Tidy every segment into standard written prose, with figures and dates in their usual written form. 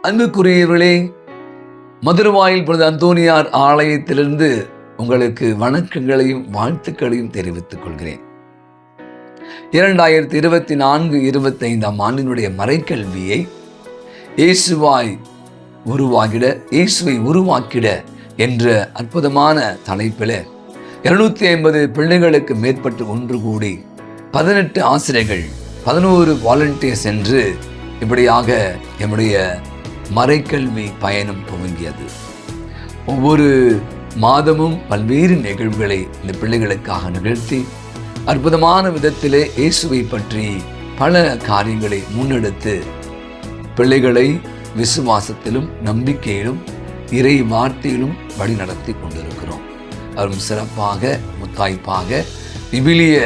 அன்புக்குரியவர்களே, மதுரவாயில் புனித அந்தோனியார் ஆலயத்திலிருந்து உங்களுக்கு வணக்கங்களையும் வாழ்த்துக்களையும் தெரிவித்துக் கொள்கிறேன். 2024-25 ஆண்டினுடைய மறைக்கல்வியை இயேசுவை உருவாக்கிட என்ற அற்புதமான தலைப்பில் 250 பிள்ளைகளுக்கு மேற்பட்டு ஒன்று கூடி 18 ஆசிரியர்கள் 11 வாலண்டியர்ஸ் என்று இப்படியாக நம்முடைய மறைக்கல்வி பயணம் துவங்கியது. ஒவ்வொரு மாதமும் பல்வேறு நிகழ்வுகளை இந்த பிள்ளைகளுக்காக நிகழ்த்தி அற்புதமான விதத்திலே இயேசுவை பற்றி பல காரியங்களை முன்னெடுத்து பிள்ளைகளை விசுவாசத்திலும் நம்பிக்கையிலும் இறை வார்த்தையிலும் வழி நடத்தி கொண்டிருக்கிறோம். அவரும் சிறப்பாக முத்தாய்ப்பாக விவிலிய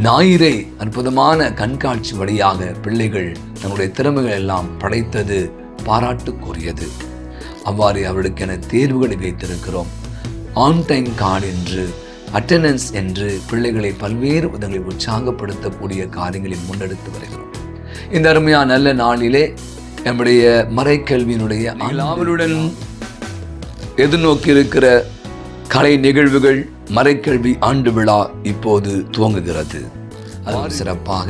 ஞாயிறை அற்புதமான கண்காட்சி வழியாக பிள்ளைகள் தங்களுடைய திறமைகள் எல்லாம் படைத்தது பாராட்டுக்குரியது. அவ்வாறு அவர்களுக்கென தேர்வுகளை வைத்திருக்கிறோம். ஆன் டைம் கார்டு என்று, அட்டெண்டன்ஸ் என்று பிள்ளைகளை பல்வேறு விதங்களை உற்சாகப்படுத்தக்கூடிய காரியங்களை முன்னெடுத்து வருகிறோம். இந்த அருமையான நல்ல நாளிலே நம்முடைய மறைக்கல்வியினுடைய ஆவலுடன் எதிர்நோக்கி இருக்கிற கலை நிகழ்வுகள் மறைக்கல்வி ஆண்டு விழா இப்போது துவங்குகிறது. அது சிறப்பாக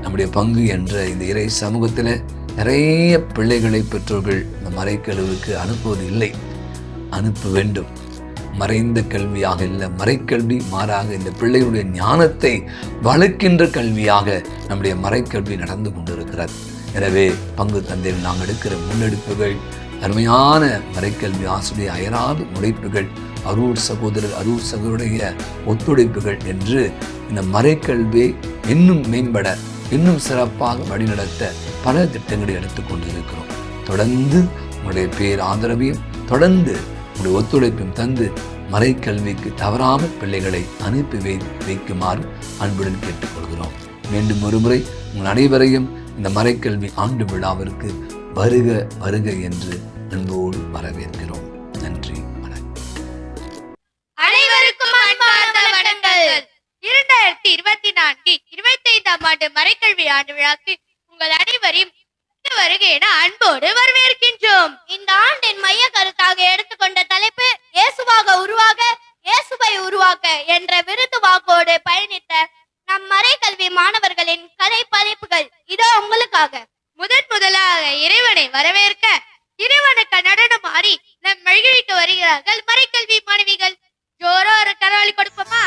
நம்முடைய பங்கு என்ற இந்த இறை சமூகத்தில் நிறைய பிள்ளைகளை பெற்றோர்கள் இந்த மறைக்கல்விக்கு அனுப்புவது இல்லை. அனுப்ப வேண்டும். மறைந்த கல்வியாக இல்லை, மறைக்கல்வி மாறாக இந்த பிள்ளைகளுடைய ஞானத்தை வளர்க்கின்ற கல்வியாக நம்முடைய மறைக்கல்வி நடந்து கொண்டிருக்கிறது. எனவே பங்கு தந்தையில் நாங்கள் எடுக்கிற முன்னெடுப்புகள், அருமையான மறைக்கல்வி ஆசிரியர் அயராத உழைப்புகள், அரூர் சகோதரருடைய ஒத்துழைப்புகள் என்று இந்த மறைக்கல்வியை இன்னும் மேம்பட, இன்னும் சிறப்பாக வழிநடத்த பல திட்டங்களை எடுத்துக்கொண்டிருக்கிறோம். தொடர்ந்து உங்களுடைய பேர் ஆதரவையும் தொடர்ந்து உங்களுடைய ஒத்துழைப்பையும் தந்து மறைக்கல்விக்கு தவறாமல் பிள்ளைகளை அனுப்பி வைக்குமாறு அன்புடன் கேட்டுக்கொள்கிறோம். மீண்டும் ஒருமுறை உங்கள் அனைவரையும் இந்த மறைக்கல்வி ஆண்டு விழாவிற்கு வருக வருக என்று அன்போடு வரவேற்கிறோம். நன்றி, வணக்கம். அனைவருக்கும் அன்பார்ந்த வணக்கங்கள். 2024-25 ஆண்டு மறைக்கல்வி ஆண்டு விழாக்கு உங்கள் அனைவரையும் வருக என அன்போடு வரவேற்கின்றோம். இந்த ஆண்டின் மைய கருத்தாக எடுத்துக்கொண்ட தலைப்பு இயேசுவாக உருவாக, இயேசுவை உருவாக்க என்ற விருது வாக்கோடு பயணித்த நம் மறைக்கல்வி மாணவர்களின் கதை படைப்புகள் இதோ உங்களுக்காக. முதலாக இறைவனை வரவேற்க இறைவனுக்கு நடனம் ஆடி நம் மகிழ்விக்க வருகிறார்கள் மறைக்கல்வி மாணவிகள். ஜோரோ ஒரு கரவழி கொடுப்போமா?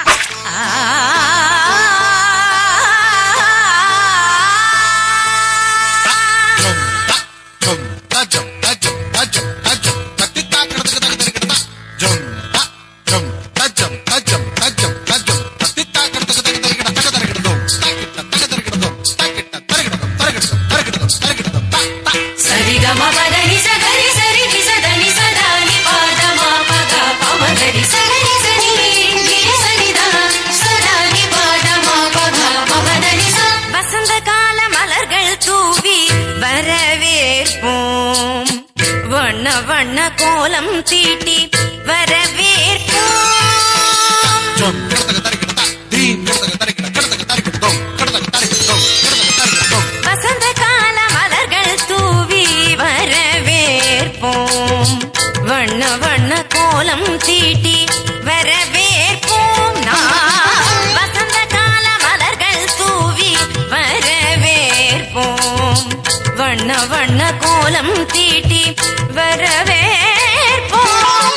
வண்ண கோலம் தீட்டி வரவேற்போம். வசந்த கால மலர்கள் தூவி வரவேற்போம். வண்ண கோலம் தீட்டி வரவேற்போம். வசந்த கால மலர்கள் தூவி வரவேற்போம். வண்ண கோலம் தீட்டி வரவேற்போம்.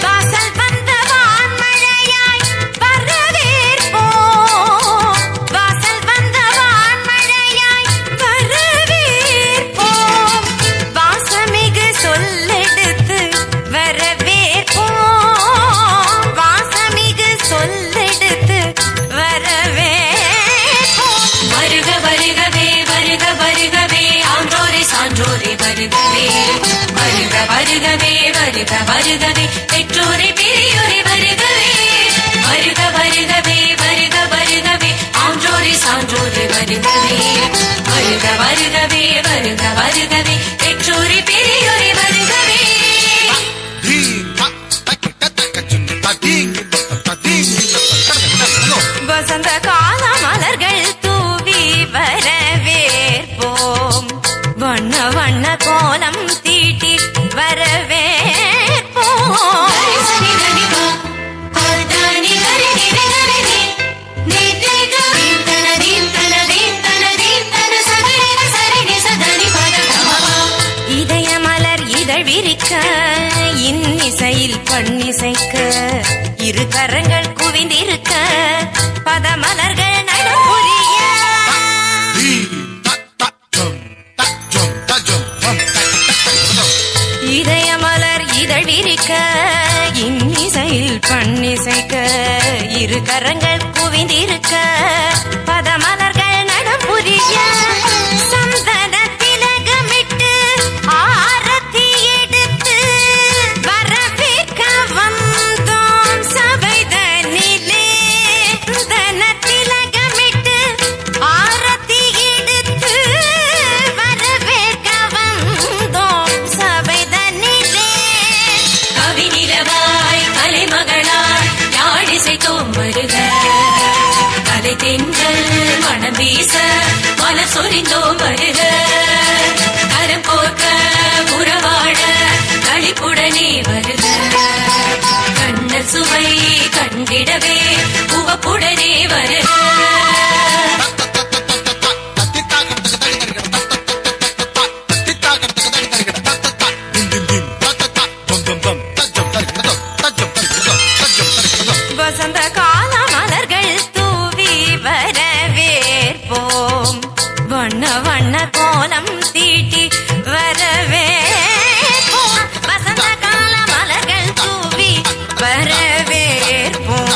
வாசல் வந்த வான்மழையாய் வரவேற்போம். வாசல் வந்த வான்மழையாய் வரவேற்போம். வாசமிகு சொல்லெடுத்து வரவேற்போம். வாசமிகு சொல்லெடுத்து வரவேற்போம். வருக வருகவே வருக வருகவே ஆன்றோரே சான்றோரே வருகவே. வருக வருகவே வருக வருகவே பெற்றோரே பெரியோரே வருகவே. வருக வருகவே வருக வருகவே ஆன்றோரே சான்றோரே வருகவே. வருக வருகவே வருக வருகவே பெற்றோரே பெரியோரே வருகவே. வசந்த கால மலர்கள் தூவி வரவேற்போம். வண்ண கோலம் தீட்டி பண்ணிசைக்க இரு கரங்கள் குவிந்திருக்க பதமலர்கள் நடப்புரிய இதயமலர் இதழ் விரிக்க இன்னிசையில் பண்ணிசைக்க இரு கரங்கள் குவிந்திருக்க பதமலர்கள் நடப்புரிய சந்தன திலகமிட்டு ஆரத்தி எடுத்து வரவேற்க வந்தோம் சபைதனிலே சந்தன திலகமிட்டு ஆரத்தி எடுத்து வரவேற்க வந்தோம் சபைதனிலே கவி நிலவாய் கலைமகளாய் யாழிசைத்தோம் வருக கலை தென்றல் மனம் வீச மலர் சொரிந்தோம் வருக கரம் கோர்க்க உறவாட களிப்புடனே வருக கண்ணல் சுவை கண்டிடவே உவப்புடனே வருக வசந்த கால மலர்கள் தூவி வரவேற்போம் வண்ண வண்ண கோலம் தீட்டி வரவேற்போம் வசந்த கால மலர்கள் தூவி வரவேற்போம்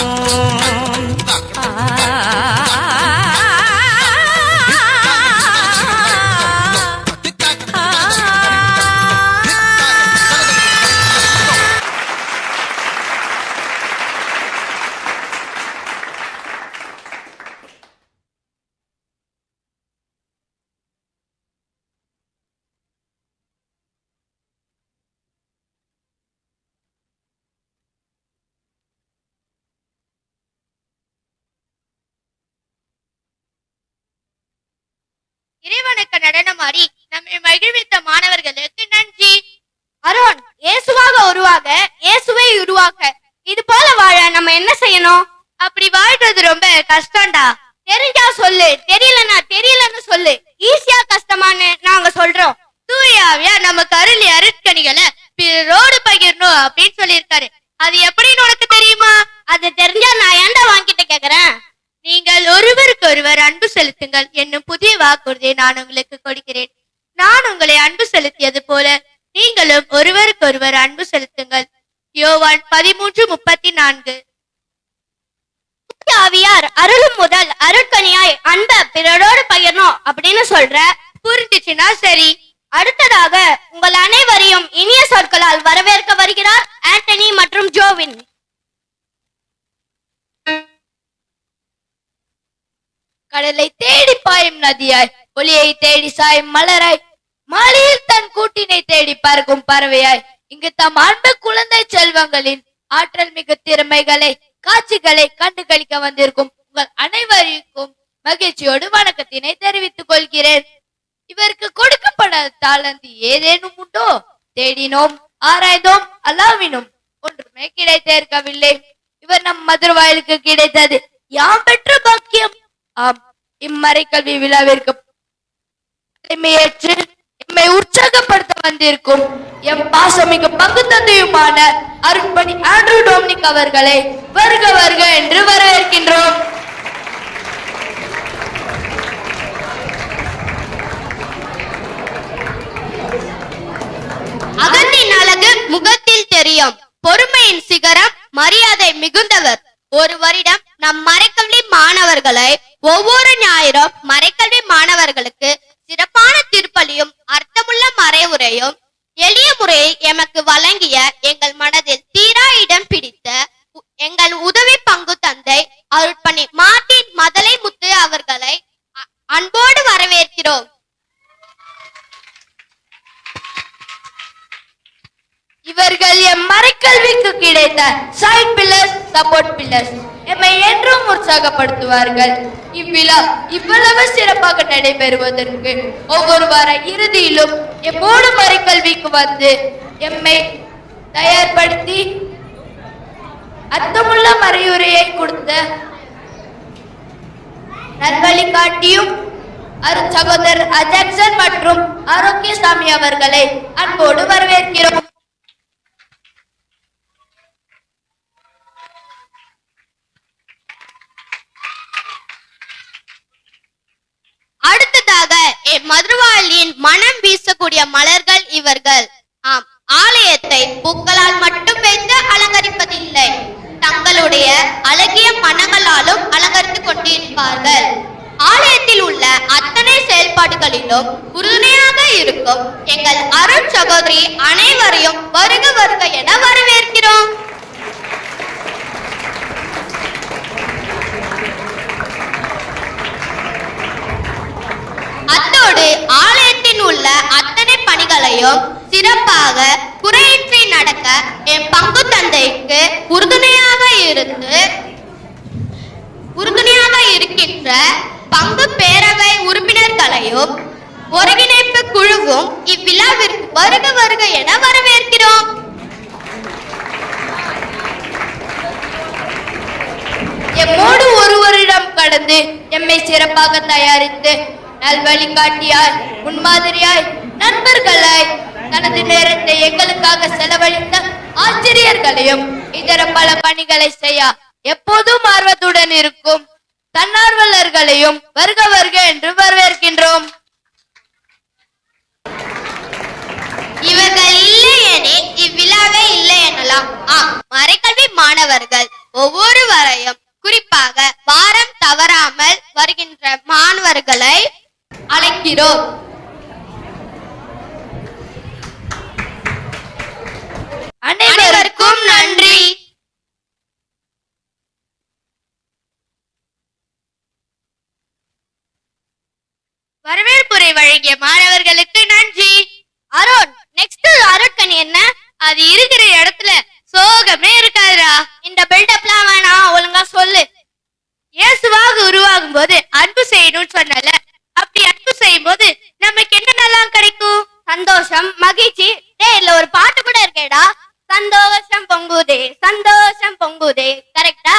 இறைவனுக்கு நடனமாடி நம்மை மகிழ்வித்த மாணவர்களுக்கு நன்றி. அருண், இயேசுவாக உருவாக இயேசுவை உருவாக்க இது போல வாழ நம்ம என்ன செய்யணும்? அப்படி வாழ்றது ரொம்ப கஷ்டம்டா. தெரிஞ்சா சொல்லு, தெரியலன்னு சொல்லு. ஈஸியா கஷ்டமான்னு நாங்க சொல்றோம். தூயாவியா நமக்கு அருளி அருட்கணிகளை பிறரோடு பகிரணும் அப்படின்னு சொல்லியிருக்காரு. அது எப்படின்னு உனக்கு தெரியுமா? அது தெரிஞ்சா நான் ஏன்டா வாங்கிட்டு கேக்குறேன். நீங்கள் ஒருவருக்கு ஒருவர் அன்பு செலுத்துங்கள் என்னும் புதிய வாக்குறுதியை நான் உங்களுக்கு கொடுக்கிறேன். நான் உங்களை அன்பு செலுத்தியது போல நீங்களும் ஒருவருக்கு ஒருவர் அன்பு செலுத்துங்கள். யோவான் 13:34. ஆவியார் அருளும் முதல் அருட்கனியாய் அன்ப பிறரோடு பகிரணும் அப்படின்னு சொல்ற. புரிஞ்சிச்சுன்னா சரி. அடுத்ததாக உங்கள் அனைவரையும் இனிய சொற்களால் வரவேற்க வருகிறார் ஆண்டனி மற்றும் ஜோவின். கடலை தேடி பாயும் நதியாய், ஒளியை தேடி சாயும் மலராய், மாலையில் தன் கூட்டினை தேடி பறக்கும் பறவையாய், இங்கு தம் அன்பு குழந்தை செல்வங்களின் ஆற்றல் மிகு திறமைகளை காட்சிகளை கண்டு களிக்க வந்திருக்கும் உங்கள் அனைவருக்கும் மகிழ்ச்சியோடு வணக்கத்தினை தெரிவித்துக் கொள்கிறேன். இவருக்கு கொடுக்கப்படாத தாளந்து ஏதேனும் உண்டோ? தேடினோம், ஆராய்ந்தோம், அல்லாவினும் ஒன்றுமே கிடைத்திருக்கவில்லை. இவர் நம் மதுரவாயிலுக்கு கிடைத்தது யாம் பெற்ற பாக்கியம். ஆம், இம்மறை கல்வி விழாவிற்கு ஏற்று எம்மை உற்சாகப்படுத்த வந்திருக்கும் எம் பாசமிகு பங்கு தந்தையுமான அருட்பணி ஆண்ட்ரூ டொமினிக் அவர்களை வருக வருக என்று வரவேற்கின்றோம். அகத்தின் அழகு முகத்தில் தெரியும். பொறுமையின் சிகரம் மரியாதை மிகுந்தவர். ஒரு வருடம் நம் மறைக்கல்வி மாணவர்களை ஒவ்வொரு ஞாயிறும் மறைக்கல்வி மாணவர்களுக்கு சிறப்பான திருப்பலியும் அர்த்தமுள்ள மறைவுரையும் எளிய முறையை எமக்கு வழங்கிய எங்கள் மனதில் தீரா இடம் பிடித்த எங்கள் உதவி பங்கு தந்தை அருட்பணி மார்ட்டின் மதலை முத்து அவர்களை அன்போடு வரவேற்கிறோம். இவர்கள் எம் மறைக்கல்விக்கு கிடைத்த சைட் பில்லர்ஸ், சப்போர்ட் பில்லர்ஸ். எம்மை என்றும் உற்சாகப்படுத்துவார்கள். இவ்விழா இவ்வளவு சிறப்பாக நடைபெறுவதற்கு ஒவ்வொரு வார இறுதியிலும் எம்மோடு மறைக்கல்விக்கு வந்து எம்மை தயார்படுத்தி அர்த்தமுள்ள மறையுரையை கொடுத்த நல்வழி காட்டியும் சகோதரர் அஜாக்சன் மற்றும் ஆரோக்கியசாமி அவர்களை அன்போடு வரவேற்கிறோம். மதுரவாளியின் மனம் வீசக்கூடிய மலர்கள் இவர்கள். ஆம், ஆலயத்தை பூக்களால் மட்டும் வைத்து அலங்கரிப்பதில்லை, தங்களுடைய அழகிய மனங்களாலும் அலங்கரித்துக் கொண்டிருப்பார்கள். ஆலயத்தில் உள்ள அத்தனை செயல்பாடுகளிலும் உறுதுணையாக இருக்கும் எங்கள் அருள் சகோதரி அனைவரையும் வருக வருக என வரவேற்கிறோம். அத்தோடு ஆலயத்தில் உள்ள அத்தனை பணிகளையும் சிறப்பாக குறையின்றி நடக்க என் பங்கு தந்தைக்கு உறுதுணையாக இருக்கின்ற பங்கு பேரவை உறுப்பினர்களையும் ஒருங்கிணைப்பு குழுவும் இவ்விழாவிற்கு வருக வருக என வரவேற்கிறோம். எம்மோடு ஒருவரிடம் கடந்து எம்மை சிறப்பாக தயாரித்து நல்வழிகாட்டியாய் முன்மாதிரியாய் நண்பர்களாய் தனது நேரத்தை எங்களுக்காக செலவழித்த ஆசிரியர்களையும் இதர பல பணிகளை செய்ய எப்போதும் ஆர்வத்துடன் இருக்கும் தன்னார்வலர்களையும் வருக வருக என்று வரவேற்கின்றோம். இவர்கள் இல்லையெனில் இவ்விழாவே இல்லை எனலாம். மறைக்கல்வி மாணவர்கள் ஒவ்வொருவரையும், குறிப்பாக வாரம் தவறாமல் வருகின்ற மாணவர்களை அழைக்கிறோம். அனைவருக்கும் நன்றி. வரவேற்புரை வழங்கிய மாணவர்களுக்கு நன்றி. அருண், நெக்ஸ்ட் அருட்கணி என்ன? அது இருக்கிற இடத்துல சோகமே இருக்காதுடா. இந்த பில்டப்லாம் வேணாம், ஒழுங்கா சொல்லு. இயேசுவாக உருவாகும் போது அன்பு செய்யணும்னு சொன்னல, அப்படி அன்பு செய்யும் போது நமக்கு என்னென்னலாம் கிடைக்கும்? சந்தோஷம், மகிழ்ச்சி. இல்ல ஒரு பாட்டு கூட இருக்கேடா, சந்தோஷம் பொங்குதே சந்தோஷம் பொங்குதே. கரெக்டா?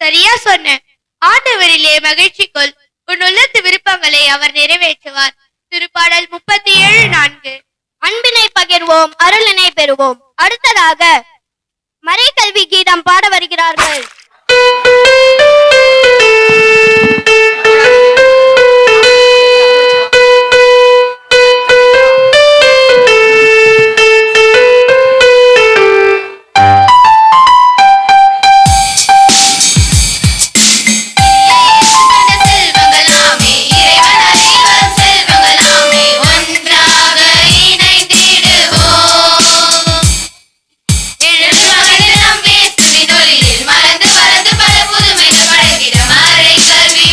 சரியா சொன்ன. ஆண்டவரிலே மகிழ்ச்சி கொள், உன் உள்ளத்து விருப்பங்களை அவர் நிறைவேற்றுவார். திருப்பாடல் 37:4. அன்பினை பகிர்வோம், அருளினை பெறுவோம். அடுத்ததாக மறைக்கல்வி கீதம் பாட வருகிறார்கள். மறந்து பல புதுமைகள் படைத்திட மறைக்கல்வி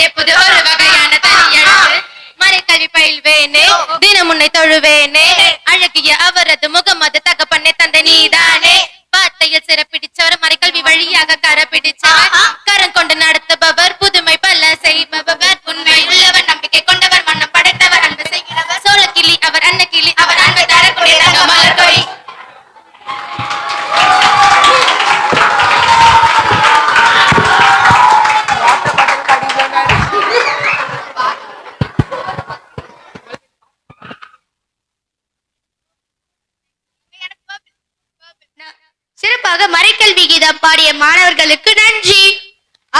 வந்ததே புது ஒரு வகையான தனியழகு. மறைக்கல்வி பயில்வேனே, தினம் உன்னை தொழுவேனே, அழகிய அவரது முகம் அது தகப்பனை தந்த நீதானே. வார்த்தையில் சிறப்பிடிச்சவர், மறைக்கல்வி வழியாக கர பிடிச்சவர், கரம் கொண்டு நடத்துபவர், புதுமை பல செய்பவர், உண்மை உள்ளவர், நம்பிக்கை கொண்டவர், மன்னம் படைத்தவர், அன்பு செய்கிறவர், சோழக்கிளி அவர் அன்னக்கிளி அவர் அன்பை தரக்கூடிய தங்க மலர்கொடி. சிறப்பாக மறைக்கல்வி கீதம் பாடிய மாணவர்களுக்கு நன்றி.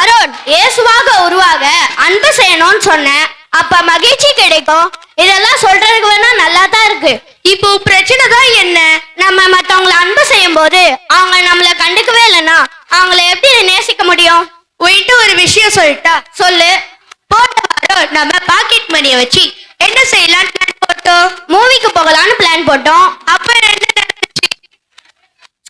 அருண், இயேசுவாக உருவாக அன்பு செய்யணும்னு சொன்னேன், அப்ப மகிழ்ச்சி கிடைக்கும். இதெல்லாம் சொல்றதுக்கு வேணா நல்லா தான் இருக்கு. இப்போ பிரச்சனை தான் என்ன? நம்ம மத்தவங்களை அன்பு செய்யும் போது அவங்க நம்மள கண்டுக்கவே இல்லைன்னா அவங்கள எப்படி நேசிக்க முடியும்? உன்கிட்ட ஒரு விஷயம் சொல்லிட்டா சொல்லு. போன வாரம் நம்ம பாக்கெட் மணியை வச்சு என்ன செய்யலாம்னு பிளான் போட்டோம். மூவிக்கு போகலான்னு பிளான் போட்டோம். அப்ப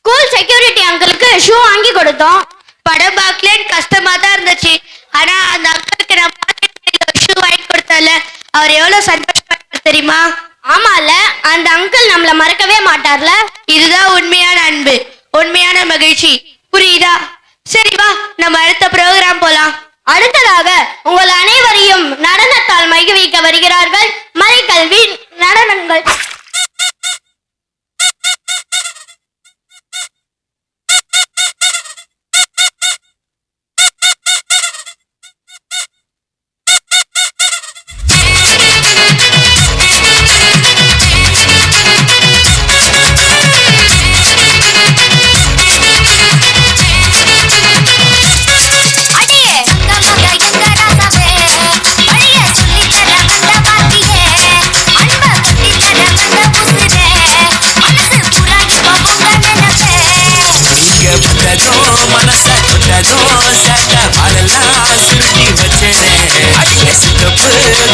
ஸ்கூல் செக்யூரிட்டி அங்கிளுக்கு ஷூ வாங்கி கொடுத்தோம். படம் பார்க்கலன்னு கஷ்டமா தான் இருந்துச்சு. ஆனா அந்த அங்கிளுக்கு நான் ஷூ வாங்கி கொடுத்தல, அவர் எவ்வளவு சந்தோஷப்பட்டார் தெரியுமா? ஆமால, அந்த அங்கிள் நம்மள மறக்கவே மாட்டார்ல. இதுதான் உண்மையான அன்பு, உண்மையான மகிழ்ச்சி. புரியுதா? சரி வா, நம்ம அடுத்த ப்ரோக்ராம் போலாம். அடுத்ததாக உங்கள் அனைவரையும் நடனத்தால் மகிழ்விக்க வருகிறார்கள் மறைக்கல்வி நடனங்கள்.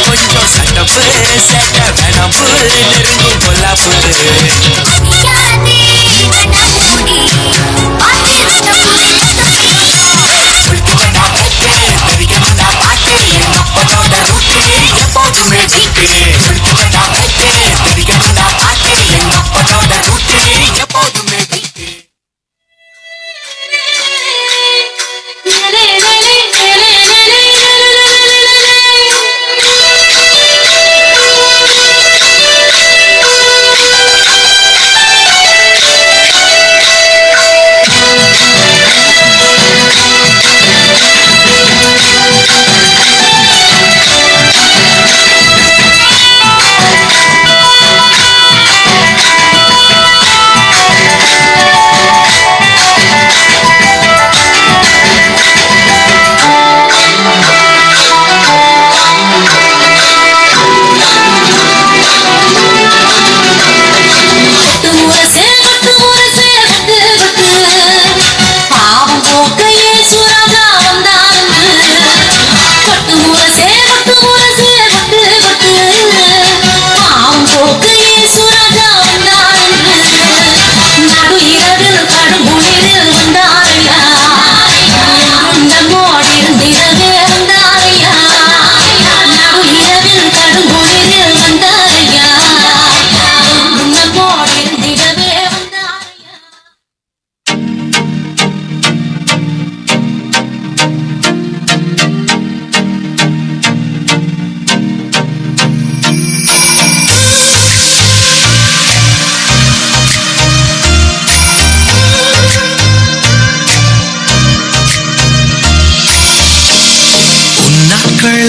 கொஞ்சம் சட்டப்பு சட்ட வேணாம்பு நெருங்கும் கொல்லாப்பு எப்போதுமே எப்போதுமே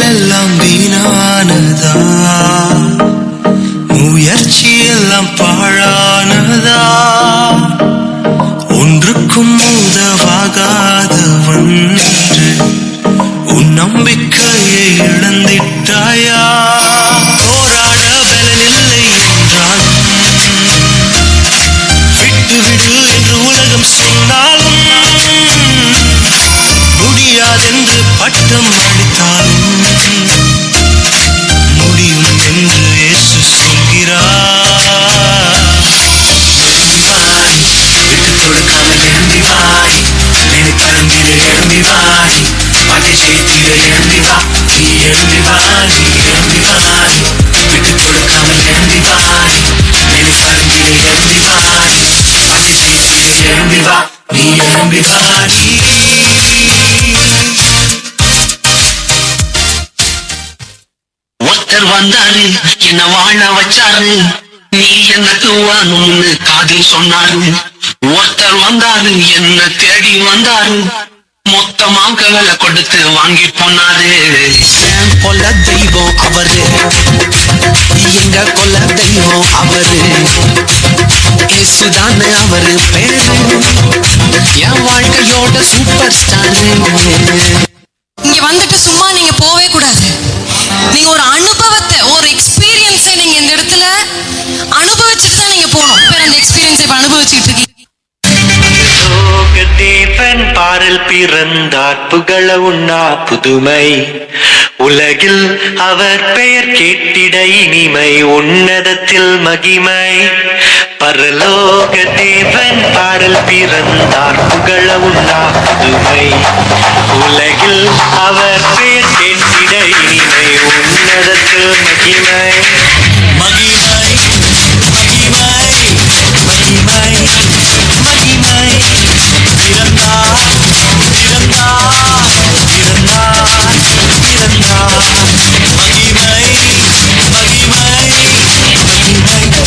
எல்லாம் வீணானதா, முயற்சி எல்லாம் பாழானதா, ஒன்றுக்கும் உதவாகாதவன் உன் நம்பிக்கையை இழந்திட்டாயா? போராட பலனில்லை என்றால் விட்டுவிடு என்று உலகம் சொன்னாலும், முடியாதென்று பட்டம் அளித்தாலும் முடியும் என்று இயேசு சொல்கிறார். விட்டு கொடுக்காமல் எழுந்தி வாடி, நீ எழும்பி வா, நீ எழும்பி வா, விட்டு கொடுக்காமல் எழும்பி வா, வெளிப்பறந்திட எழும்பி வா, அதிசயத்திட எழும்பி வா, நீ எழும்பி வா. ஒருத்தர் வந்தாரு என்ன வாழ வச்சாரு, நீ என்ன தூவானும்னு காதில் சொன்னாரு. ஒருத்தர் வந்தாரு என்ன தேடி வந்தாரு, மொத்த மாங்ககளை கொடுத்து வாங்கி போனாரு. கொல்ல தெய்வம் அவரு, எங்க கொல்ல தெய்வம் அவரு, இயேசுதானே அவரு பேரு, என் வாழ்க்கையோட சூப்பர் ஸ்டாரு. இங்க வந்துட்டு சும்மா நீங்க போவே கூடாது. நீங்க ஒரு அனுபவத்தை, ஒரு எக்ஸ்பீரியன்ஸை நீங்க இந்த இடத்துல அனுபவிச்சுட்டு தான் நீங்க போகணும். இப்ப அந்த எக்ஸ்பீரியன்ஸை இப்ப அனுபவிச்சுட்டு இருக்கீங்க. தேவன் பாரில் பிறந்தார், புகழ உண்ணா புதுமை, உலகில் அவர் பெயர் கேட்டிட இனிமை, உன்னதத்தில் மகிமை. பரலோக தேவன் பாரில் பிறந்தார், புகழ உண்ணா புதுமை, உலகில் அவர் பெயர் கேட்டிட இனிமை, உன்னதத்தில் மகிமை. மகிமை மகிமை மகிமை மகிமை, பிறந்தார் பிறந்தார் பிறந்தார் பிறந்தார். மகிமை மகிமை மகிமை மகிமை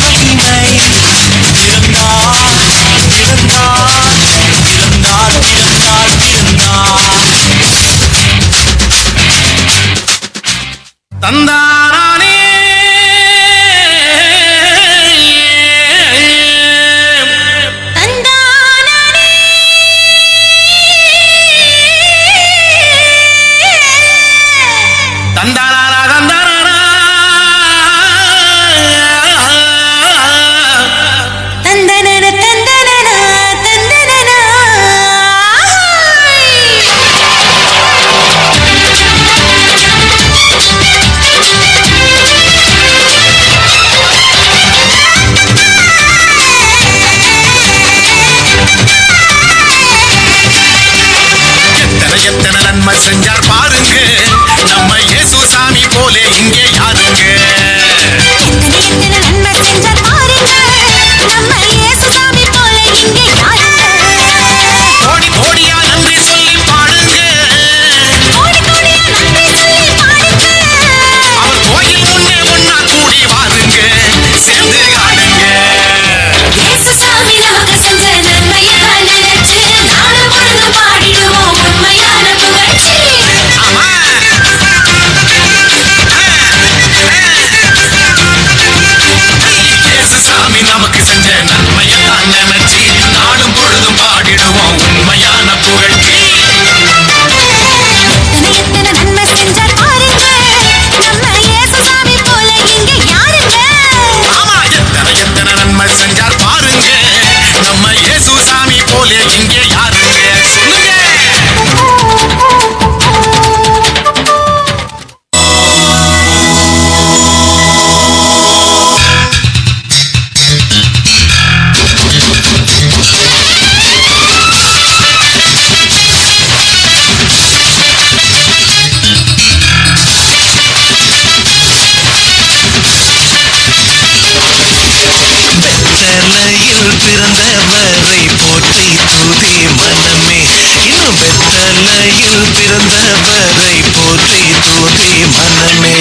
மகிமை, பிறந்தார் பிறந்தார் பிறந்தார் பிறந்தார் பிறந்தார். தந்தானே செஞ்சார் பாருங்க, நம்ம இயேசு சாமி போலே இங்கே யாருங்க. நன்மை செஞ்சார் பாருங்க, நம்ம இயேசு சாமி போல இங்கே யாருங்க. கோடி கோடியா நன்றி சொல்லி பாடுங்க, கோடி கோடியா நன்றி சொல்லி பாடுங்க. அவர் கோயில் முன்னே ஒன்னா கூடி வாருங்க, சேர்ந்து ஆடுங்க. இயேசு சாமி நமக்கு செஞ்ச நன்மையை நினைச்சு நானும் பொழுதும் பாடிடுவோம் உண்மையான புகழ்ச்சி. இயேசு சாமி நமக்கு செஞ்ச நன்மையெல்லாம் நினைச்சு நாடும் பொழுதும் பாடிடுவோம் உண்மையான புகழ்ச்சி. எத்தனை நன்மை செஞ்சார் பாருங்க, நம்ம இயேசு சாமி போல இங்கே யாருங்க. ஆமா, எத்தனை எத்தனை நன்மை செஞ்சார் பாருங்க, நம்ம இயேசு சாமி போலே இங்கே யாருங்க. சொல்லுங்க. பெத்தலையில் பிறந்தவரை போற்றி துதி மனமே, இன்னும் பெத்தலையில் பிறந்தவரை போற்றி துதி மனமே.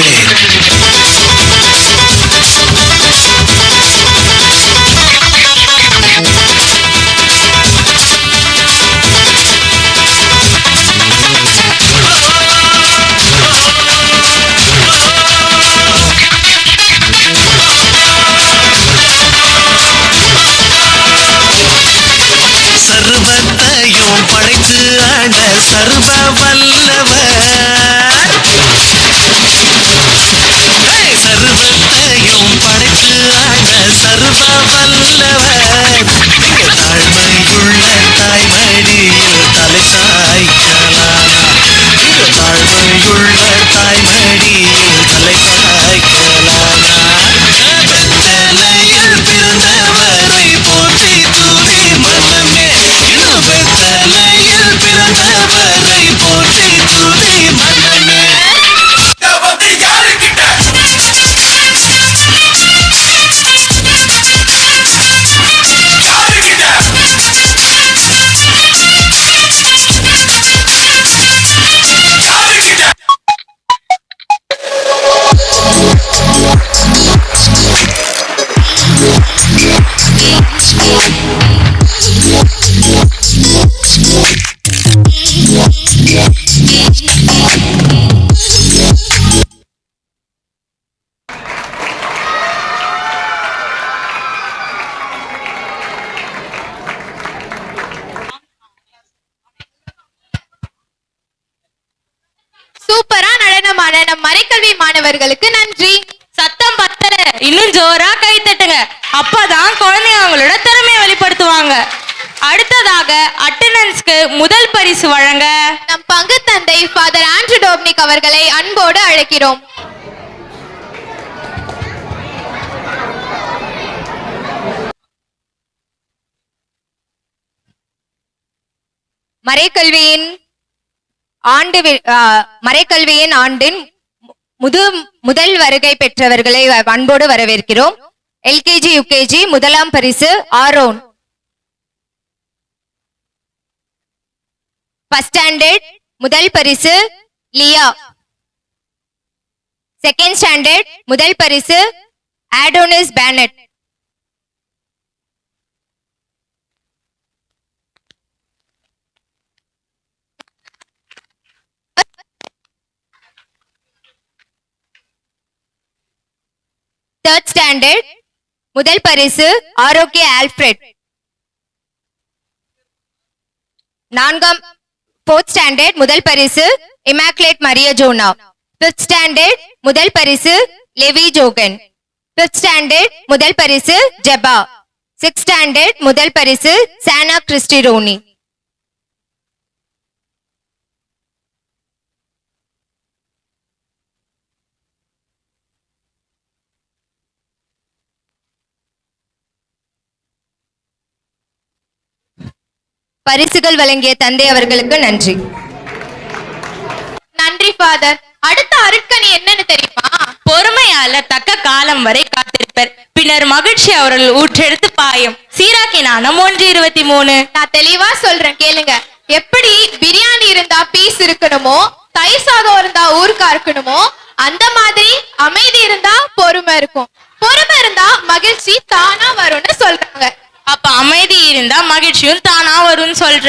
சர்வத்தையும் படைத்து ஆண்ட சர்வ வல்லவர், காரணமான நம் மறைக்கல்வி மாணவர்களுக்கு நன்றி. சத்தம் பத்தல, இன்னும் ஜோரா கை தட்டுங்க. அப்பதான் குழந்தைங்க அவங்களோட திறமையை வெளிப்படுத்துவாங்க. அடுத்ததாக அட்டெண்டன்ஸ்க்கு முதல் பரிசு வழங்க நம் பங்கு தந்தை ஃபாதர் ஆண்ட்ரூ டோப்னிக் அவர்களை அன்போடு அழைக்கிறோம். மறைக்கல்வியின் ஆண்டின் முதல் வருகை பெற்றவர்களை அன்போடு வரவேற்கிறோம். எல்கேஜி யுகேஜி முதலாம் பரிசு ஆரோன். ஃபர்ஸ்ட் ஸ்டாண்டர்ட் முதல் பரிசு லியா. செகண்ட் ஸ்டாண்டர்ட் முதல் பரிசு ஆடோனிஸ் பேனட். தேர்ட் ஸ்டாண்டர்ட் முதல் பரிசு ஆரோக்கிய ஆல்ஃபிரட். ஃபோர்த் ஸ்டாண்டர்ட் முதல் பரிசு இமாக்குலேட் மரியா ஜோனா. ஃபிஃப்த் ஸ்டாண்டர்ட் முதல் பரிசு லெவி ஜோகன். ஃபிஃப்த் ஸ்டாண்டர்ட் முதல் பரிசு ஜெபா. சிக்ஸ்த் ஸ்டாண்டர்ட் முதல் பரிசு சானா கிறிஸ்டி ரோனி. பரிசுகள் வழங்கிய தந்தை அவர்களுக்கு நன்றி. நன்றி ஃபாதர். அடுத்த அருட்கனி என்னன்னு தெரியுமா? பொறுமையால தக்க காலம் வரை காத்திருப்பர், பின்னர் மகிழ்ச்சி அவர்கள் ஊற்றெடுத்து பாயும். சீராக்கி நாணம் 1:23. நான் தெளிவா சொல்றேன் கேளுங்க. எப்படி பிரியாணி இருந்தா பீஸ் இருக்கணுமோ, தயிர் சாதம் இருந்தா ஊருக்கா இருக்கணுமோ, அந்த மாதிரி அமைதி இருந்தா பொறுமை இருக்கும். பொறுமை இருந்தா மகிழ்ச்சி தானா வரும்னு சொல்றாங்க. அப்ப அமைதி இருந்தா மகிழ்ச்சியும் தானா வரும்னு சொல்ற.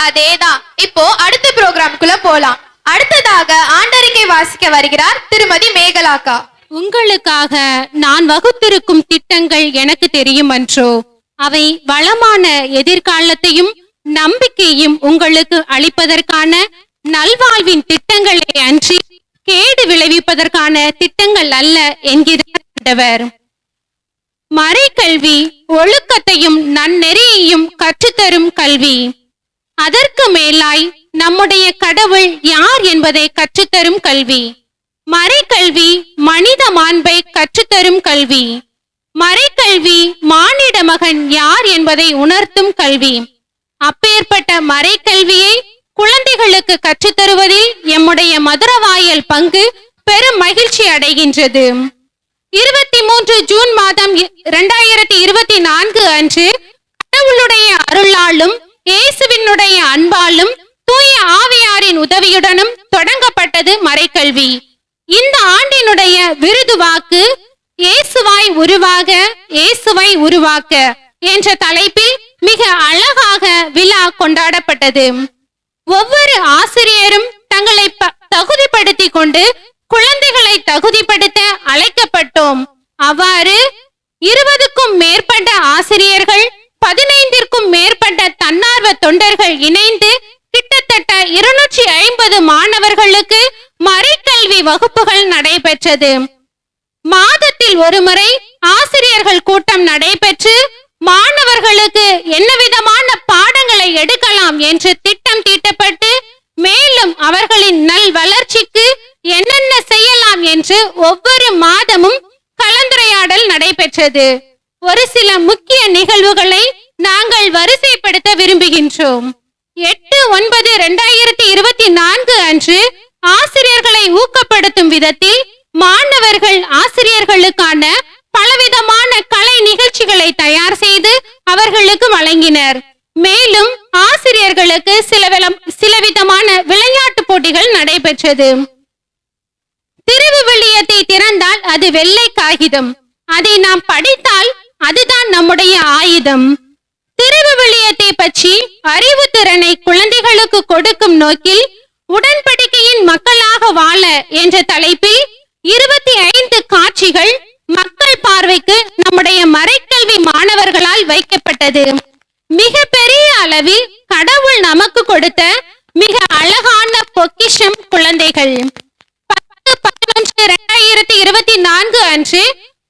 அதேதான். இப்போ அடுத்த ப்ரோக்ராம்குள்ள போலாம். அடுத்ததாக ஆண்டறிக்கை வாசிக்க வருகிறார் திருமதி மேகலாக்கா. உங்களுக்காக நான் வகுத்திருக்கும் திட்டங்கள் எனக்கு தெரியும் அன்றோ? அவை வளமான எதிர்காலத்தையும் நம்பிக்கையும் உங்களுக்கு அளிப்பதற்கான நல்வாழ்வின் திட்டங்களை அன்றி கேடு விளைவிப்பதற்கான திட்டங்கள் அல்ல என்கிறார் ஆண்டவர். மறைக்கல்வி ஒழுக்கத்தையும் நன்னெறியையும் கற்றுத்தரும் கல்வி. அதற்கு மேலாய் நம்முடைய கடவுள் யார் என்பதை கற்றுத்தரும் கல்வி. மறைக்கல்வி மனித மாண்பை கற்றுத்தரும் கல்வி. மறைக்கல்வி மானிட மகன் யார் என்பதை உணர்த்தும் கல்வி. அப்பேற்பட்ட மறைக்கல்வியை குழந்தைகளுக்கு கற்றுத்தருவதில் எம்முடைய மதுரவாயல் பங்கு பெரும் மகிழ்ச்சி அடைகின்றது. 23 ஜூன் மாதம் 2024 அன்று கடவுளுடைய அருளாலும் இயேசுவினுடைய அன்பாலும் தூய ஆவியாரின் உதவியுடனும் தொடங்கப்பட்டது மறைக்கல்வி. இந்த ஆண்டினுடைய விருது வாக்கு இயேசுவாய் உருவாக இயேசுவை உருவாக்க என்ற தலைப்பில் மிக அழகாக விழா கொண்டாடப்பட்டது. ஒவ்வொரு ஆசிரியரும் தங்களை தகுதிப்படுத்திக் கொண்டு குழந்தைகளை தகுதிப்படுத்த அழைக்கப்பட்டோம். அவ்வாறு 20க்கும் மேற்பட்ட ஆசிரியர்கள் 15ற்கும் மேற்பட்ட தன்னார்வ தொண்டர்கள் இணைந்து கிட்டத்தட்ட 250 மாணவர்களுக்கு மறைக்கல்வி வகுப்புகள் நடைபெற்றது. மாதத்தில் ஒருமுறை ஆசிரியர்கள் கூட்டம் நடைபெற்று மாணவர்களுக்கு என்ன விதமான பாடங்களை எடுக்கலாம் என்று திட்டம் தீட்டப்பட்டு மேலும் அவர்களின் நல் வளர்ச்சிக்கு என்னென்ன செய்யலாம் என்று ஒவ்வொரு மாதமும் கலந்துரையாடல் நடைபெற்றது. ஒரு சில முக்கிய நிகழ்வுகளை நாங்கள் வரிசைப்படுத்த விரும்புகின்றோம். 8/9/2024 அன்று ஆசிரியர்களை ஊக்கப்படுத்தும் விதத்தில் மாணவர்கள் ஆசிரியர்களுக்கான பலவிதமான கலை நிகழ்ச்சிகளை தயார் செய்து அவர்களுக்கு வழங்கினர். மேலும் ஆசிரியர்களுக்கு சிலவிதமான விளையாட்டு போட்டிகள் நடைபெற்றது. திருவிவிலியத்தை திறந்தால் அது வெள்ளை காகிதம். அதை நாம் படித்தால் அதுதான் நம்முடைய ஆயுதம். திருவிவிலியத்தை பற்றி அறிவு திறனை குழந்தைகளுக்கு கொடுக்கும் நோக்கில் உடன்படிக்கையின் மக்களாக வாழ என்ற தலைப்பில் 25 காட்சிகள் மக்கள் பார்வைக்கு நம்முடைய மறைக்கல்வி மாணவர்களால் வைக்கப்பட்டது. மிக பெரிய அளவில் கடவுள் நமக்கு கொடுத்த மிக அழகான பொக்கிஷம் குழந்தைகள். 10 2024 அன்று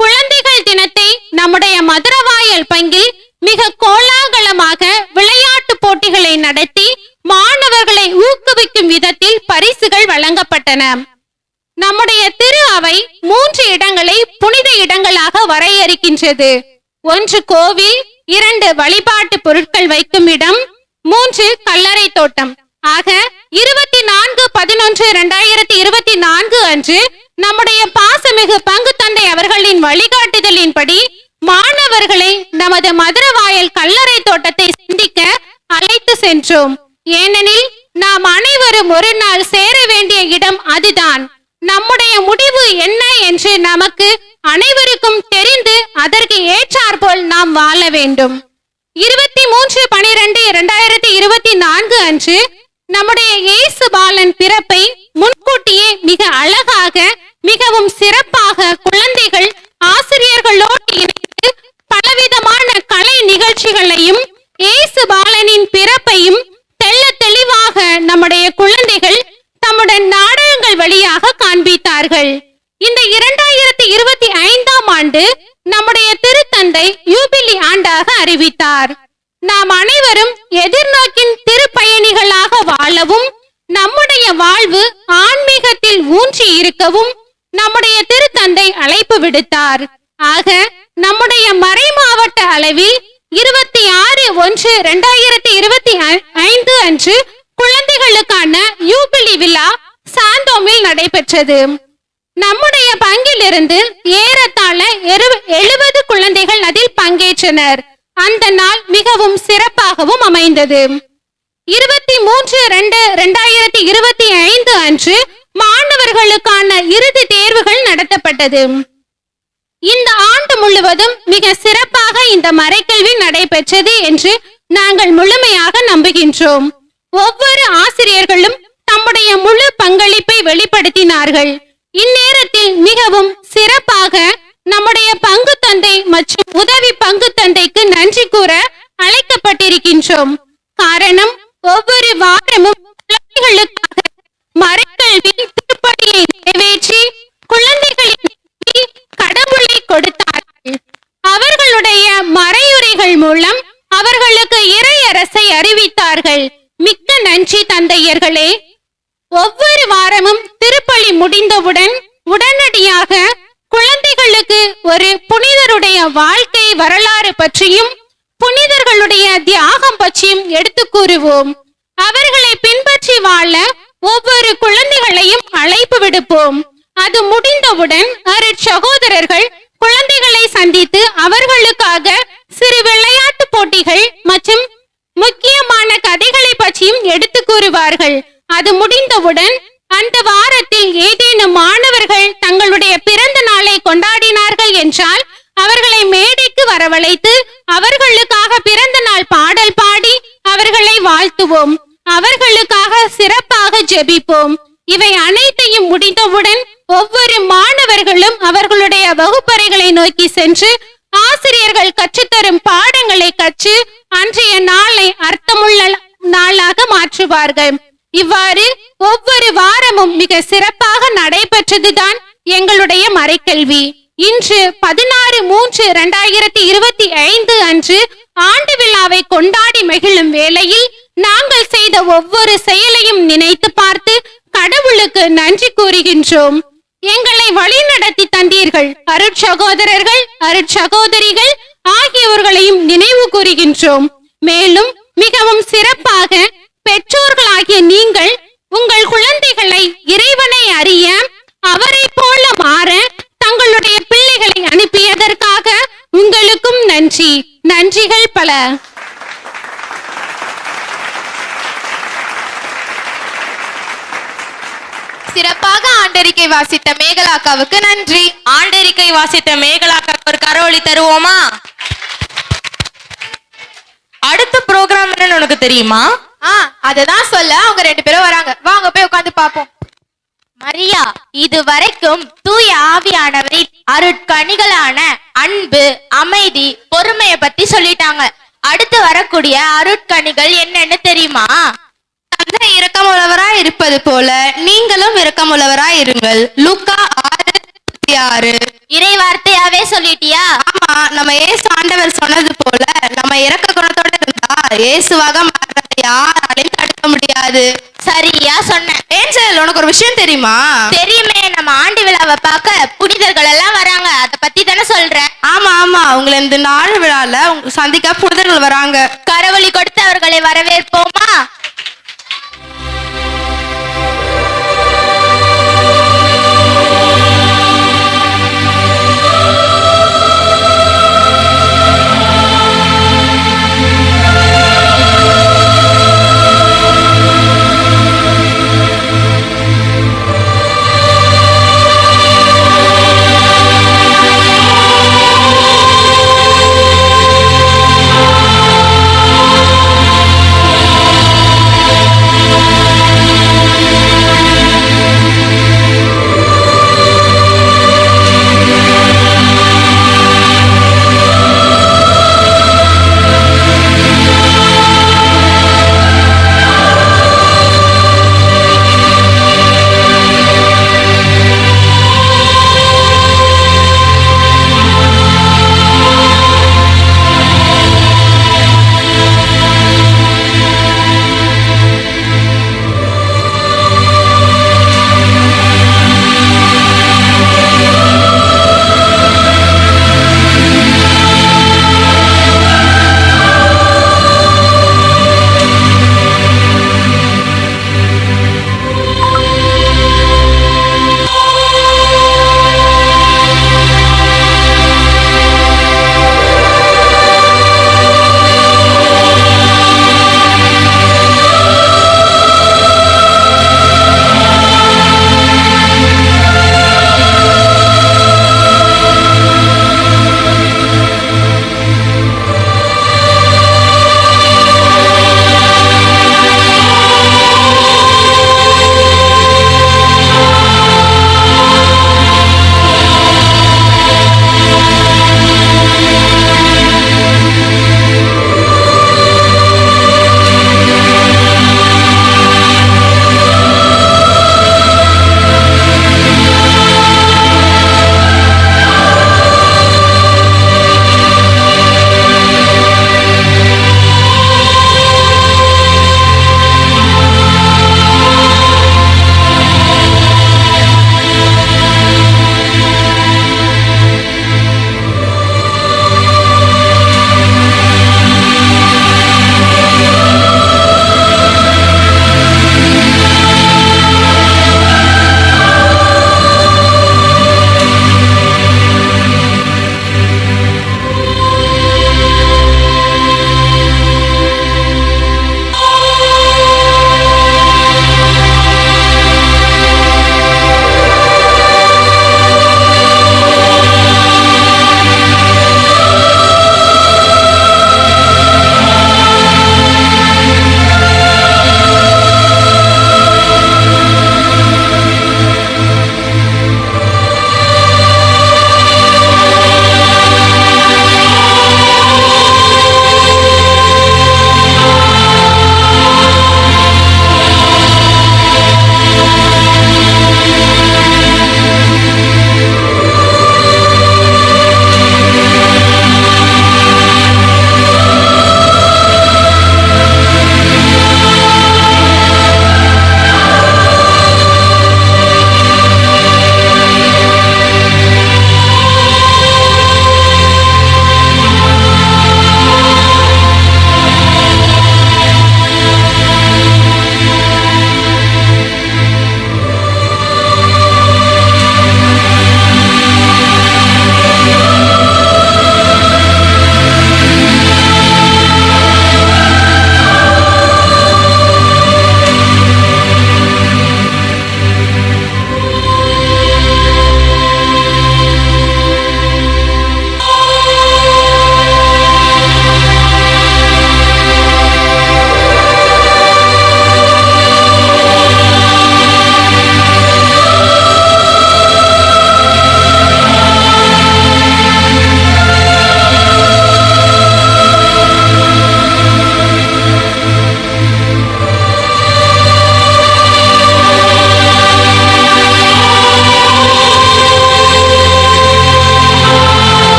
குழந்தைகள் தினத்தை நம்முடைய மதுரவாயல் பங்கில் மிக கோலாகலமாக விளையாட்டு போட்டிகளை நடத்தி மாணவர்களை ஊக்குவிக்கும் விதத்தில் பரிசுகள் வழங்கப்பட்டன. நம்முடைய திரு அவை 3 இடங்களை புனித இடங்களாக வரையறுக்கின்றது. 1 கோவில், 2 வழிபாட்டு பொருட்கள் வைக்கும் இடம், 3 கல்லறை தோட்டம். ஆக 24/11/2024 அன்று நம்முடைய பாசமிகு பங்கு தந்தை அவர்களின் வழிகாட்டுதலின்படி மாணவர்களை நமது மதுரவாயல் கல்லறை தோட்டத்தை சிந்திக்க அழைத்து சென்றோம். ஏனெனில் நாம் அனைவரும் ஒரு நாள் சேர வேண்டிய இடம் அதுதான். நம்முடைய முடிவு என்ன என்று நமக்கு அனைவருக்கும் தெரிந்து அதற்கு ஏற்றாற்போல் நாம் வாழ வேண்டும். 23/12/2024 அன்று நம்முடைய இயேசு பாலன் பிறப்பை முன்கூட்டியே மிக அழகாக மிகவும் சிறப்பாக குழந்தைகள் ஆசிரியர்களோடு இணைந்து பலவிதமான கலை நிகழ்ச்சிகளையும் இயேசு பாலனின் பிறப்பையும் தெள்ள தெளிவாக நம்முடைய குழந்தைகள் தம்முடைய நாடகங்கள் வழியாக காண்பித்தார்கள். இந்த 2025ஆம் ஆண்டு நம்முடைய திருத்தந்தை யூபிலி ஆண்டாக அறிவித்தார். நாம் அனைவரும் எதிர்நோக்கின் திருப்பயணிகளாக வாழவும் நம்முடைய வாழ்வு ஆன்மீகத்தில் ஊன்றி இருக்கவும் நம்முடைய திருத்தந்தை அழைப்பு விடுத்தார். ஆக நம்முடைய மறை மாவட்ட அளவில் 26/1/2025 அன்று குழந்தைகளுக்கான யூபிலி விழா சாந்தோமில் நடைபெற்றது. நம்முடைய பங்கிலிருந்து ஏறத்தாழ 70 குழந்தைகள் அதில் பங்கேற்றனர். அந்த நாள் மிகவும் சிறப்பாகவும் அமைந்தது. 23/2/2025 அன்று மாணவர்களுக்கான இறுதி தேர்வுகள் நடத்தப்பட்டது. இந்த ஆண்டு முழுவதும் மிக சிறப்பாக இந்த மறைக்கல்வி நடைபெற்றது என்று நாங்கள் முழுமையாக நம்புகின்றோம். ஒவ்வொரு ஆசிரியர்களும் தம்முடைய முழு பங்களிப்பை வெளிப்படுத்தினார்கள். இந்நேரத்தில் மிகவும் சிறப்பாக நம்முடைய பங்கு தந்தை மற்றும் உதவி பங்கு தந்தைக்கு நன்றி கூற அழைக்கப்பட்டிருக்கின்றோம். காரணம், ஒவ்வொரு வாரமும் குழந்தைகளுக்காக மறைக்கல்வி திருப்பதியை நிறைவேற்றி குழந்தைகளின் கடவுளை கொடுத்தார்கள். அவர்களுடைய மறையுரைகள் மூலம் அவர்களுக்கு இறையரசை அறிவித்தார்கள். மிக்க நன்றி தந்தையர்களே. ஒவ்வொரு வாரமும் திருப்பலி முடிந்தவுடன் உடனடியாக குழந்தைகளுக்கு ஒரு புனிதருடைய வாழ்க்கை வரலாறு பற்றியும் புனிதர்களுடைய தியாகம் பற்றியும் எடுத்து கூறுவோம். அவர்களை பின்பற்றி வாழ ஒவ்வொரு குழந்தைகளையும் அழைப்பு விடுப்போம். அது முடிந்தவுடன் அருட்சகோதரர்கள் குழந்தைகளை சந்தித்து அவர்களுக்காக சிறு விளையாட்டு போட்டிகள் மற்றும் முக்கியமான கதைகளை பற்றியும் எடுத்து கூறுவார்கள். அது முடிந்தவுடன் அந்த வாரத்தில் ஏதேனும் மாணவர்கள் தங்களுடைய பிறந்த நாளை கொண்டாடினார்கள் என்றால் அவர்களை மேடைக்கு வரவழைத்து அவர்களுக்காக பிறந்த நாள் பாடல் பாடி அவர்களை வாழ்த்துவோம். அவர்களுக்காக சிறப்பாக ஜெபிப்போம். இவை அனைத்தையும் முடிந்தவுடன் ஒவ்வொரு மாணவர்களும் அவர்களுடைய வகுப்பறைகளை நோக்கி சென்று ஆசிரியர்கள் கற்றுத்தரும் பாடங்களை கற்று அன்றைய நாளை அர்த்தமுள்ள நாளாக மாற்றுவார்கள். இவ்வாறு ஒவ்வொரு வாரமும் மிக சிறப்பாக நடைபெற்றதுதான் எங்களுடைய மறைக்கல்வி. இன்று 16/3/2025 அன்று ஆண்டு விழாவை கொண்டாடி மகிழும் வேளையில் நாங்கள் செய்த ஒவ்வொரு செயலையும் நினைத்து பார்த்து கடவுளுக்கு நன்றி கூறுகின்றோம். எங்களை வழிநடத்தி தந்தீர்கள் அருட்சகோதரர்கள், அருட்சகோதரிகள் ஆகியோர்களையும் நினைவு கூறுகின்றோம். மேலும் மிகவும் சிறப்பாக பெற்றோர்களாகிய நீங்கள் உங்கள் குழந்தைகளை இறைவனை அறிய அவரை போல மாற தங்களுடைய பிள்ளைகளை அனுப்பியதற்காக உங்களுக்கும் நன்றி. நன்றிகள் பல. சிறப்பாக ஆண்டறிக்கை வாசித்த மேகலாக்காவுக்கு நன்றி. ஆண்டறிக்கை வாசித்த மேகலாக்காவுக்கு ஒரு கரோலி தருவோமா? அடுத்த ப்ரோக்ராம் என்னன்னு உனக்கு தெரியுமா? அததான் சொல்ல அவங்க 2 பேரும் வராங்க. வாங்க போய் உட்கார்ந்து பாப்போம். மரியா இதுவரைக்கும் தூய ஆவியானவரை அருட்கனிகளான அன்பு, அமைதி, பொறுமையை பத்தி சொல்லிட்டாங்க. அடுத்து வரக்கூடிய அருட்கனிகள் என்னன்னு தெரியுமா? இரக்கமுள்ளவராய் இருப்பது போல நீங்களும் இரக்கமுள்ளவராய் இருங்கள். லூக்கா 6:6. இறை வார்த்தையாவே சொல்லிட்டியா? ஆமா, நம்ம இயேசு ஆண்டவர் சொன்னது போல நம்ம இரக்க குணத்தோட இருந்தா இயேசுவாக மாறதை யாராலையும் தடுக்க முடியாது. சரியா சொன்ன. ஏஞ்சல், உனக்கு ஒரு விஷயம் தெரியுமா? தெரியுமே, நம்ம ஆண்டு விழாவை பார்க்க புனிதர்கள் எல்லாம் வராங்க. அத பத்தி தானே சொல்ற? ஆமா ஆமா, உங்களை இந்த நாள் விழால சந்திக்க புனிதர்கள் வராங்க. கரவொலி கொடுத்து அவர்களை வரவேற்போமா?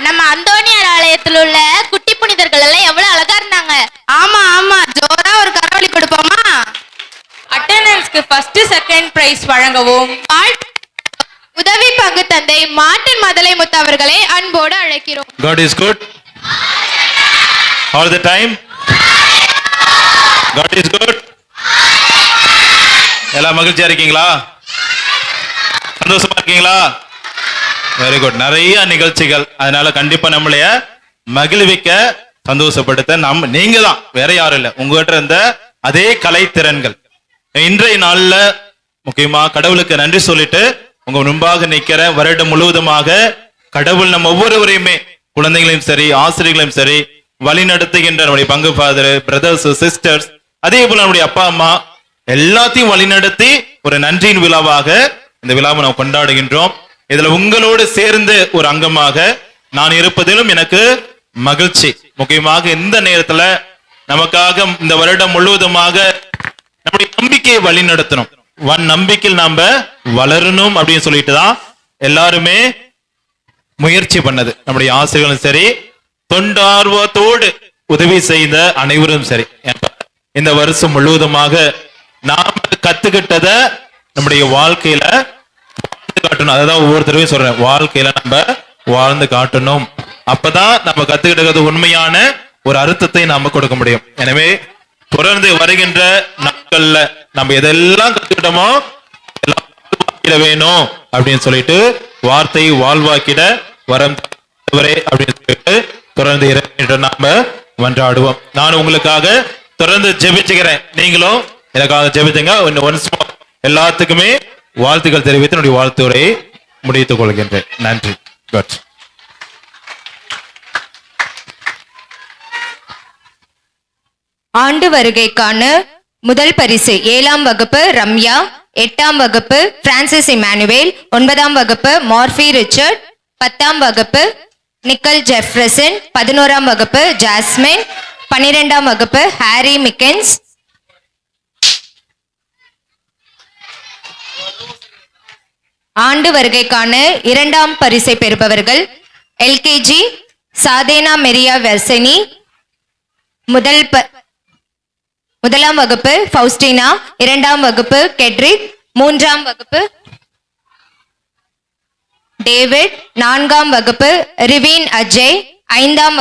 நம்ம அந்தோனியார் ஆலயத்தில் உள்ள குட்டி புனிதர்கள் எல்லாம் எவ்வளவு அழகா இருந்தாங்க. ஆமா ஆமா, ஜோரா ஒரு கரவொலி கொடுப்போமா? அட்டெண்டன்ஸ்க்கு ஃபர்ஸ்ட் செகண்ட் பிரைஸ் வழங்கவும் உதவி பங்கு தந்தை மார்ட்டின் மதலை முத்து அவர்களை அன்போடு அழைக்கிறோம். God is good all the time. God is good. எல்லாம் மகிழ்ச்சியா இருக்கீங்களா? சந்தோஷமா இருக்கீங்களா? Very good. நிறைய நிகழ்ச்சிகள், அதனால கண்டிப்பா நம்மளைய மகிழ்விக்க சந்தோஷப்படுத்த நீங்க தான், வேற யாரும் இல்ல. உங்ககிட்ட இருந்த அதே கலைத்திறன்கள் இன்றைய நாள்ல முக்கியமா கடவுளுக்கு நன்றி சொல்லிட்டு உங்க முன்பாக நிக்கிற வருடம் முழுவதுமாக கடவுள் நம்ம ஒவ்வொருவரையுமே, குழந்தைகளையும் சரி ஆசிரியர்களையும் சரி வழி நடத்துகின்ற நம்முடைய பங்கு ஃபாதர், பிரதர்ஸ், சிஸ்டர்ஸ், அதே போல நம்முடைய அப்பா அம்மா எல்லாத்தையும் வழிநடத்தி ஒரு நன்றியின் விழாவாக இந்த விழாவை நாம் கொண்டாடுகின்றோம். இதுல உங்களோடு சேர்ந்து ஒரு அங்கமாக நான் இருப்பதிலும் எனக்கு மகிழ்ச்சி. முக்கியமாக இந்த நேரத்துல நமக்காக இந்த வருடம் முழுவதுமாக நம்முடைய நம்பிக்கையை வழி நடத்தணும், நம்பிக்கையில் நாம வளரணும் அப்படின்னு சொல்லிட்டு தான் எல்லாருமே முயற்சி பண்ணது. நம்முடைய ஆசிரியர்களும் சரி, தொண்டார்வத்தோடு உதவி செய்த அனைவரும் சரி, இந்த வருஷம் முழுவதுமாக நாம கத்துக்கிட்டத நம்முடைய வாழ்க்கையில காட்டணும். அதான் ஒவ்வொருத்தரையும் சொல்றேன், வாழ்க்கையில நம்ம வாழ்ந்து காட்டணும். அப்பதான் நம்ம கத்துக்கிட்டது உண்மையான ஒரு அர்த்தத்தை நாம கொடுக்க முடியும். எனவே தொடர்ந்து வருகின்ற நாட்கள்ல நம்ம எதெல்லாம் கத்துக்கிட்டோமோ எல்லாம் வேணும் அப்படின்னு சொல்லிட்டு வார்த்தை வாழ்வாக்கிட வரம் அப்படின்னு சொல்லிட்டு தொடர்ந்து நாம மன்றாடுவோம். நான் உங்களுக்காக தொடர்ந்து ஜெபிச்சுக்கிறேன், நீங்களும் எனக்காக ஜெபிச்சுங்க. எல்லாத்துக்குமே வாழ்த்துக்கள் தெரிவித்து என்னுடைய வாழ்த்துரையை முடித்துக் கொள்கின்றேன். நன்றி. ஆண்டு வருகைக்கான முதல் பரிசு 7ஆம் வகுப்பு ரம்யா, 8ஆம் வகுப்பு பிரான்சிஸ் இமானுவேல், 9ஆம் வகுப்பு மார்ஃபி ரிச்சர்ட், 10ஆம் வகுப்பு நிக்கல் ஜெஃப்ரசன், 11ஆம் வகுப்பு ஜாஸ்மின், 12ஆம் வகுப்பு ஹாரி மிக்கன்ஸ். ஆண்டு வருகைக்கான 2ஆம் பரிசை பெறுபவர்கள் எல்கேஜி சாதேனா மெரியா வெர்சனி, முதலாம் வகுப்பு ஃபவுஸ்டினா, 2ஆம் வகுப்பு கெட்ரிக், 3ஆம் வகுப்பு டேவிட், 4ஆம் வகுப்பு ரிவீன் அஜய், 5ஆம்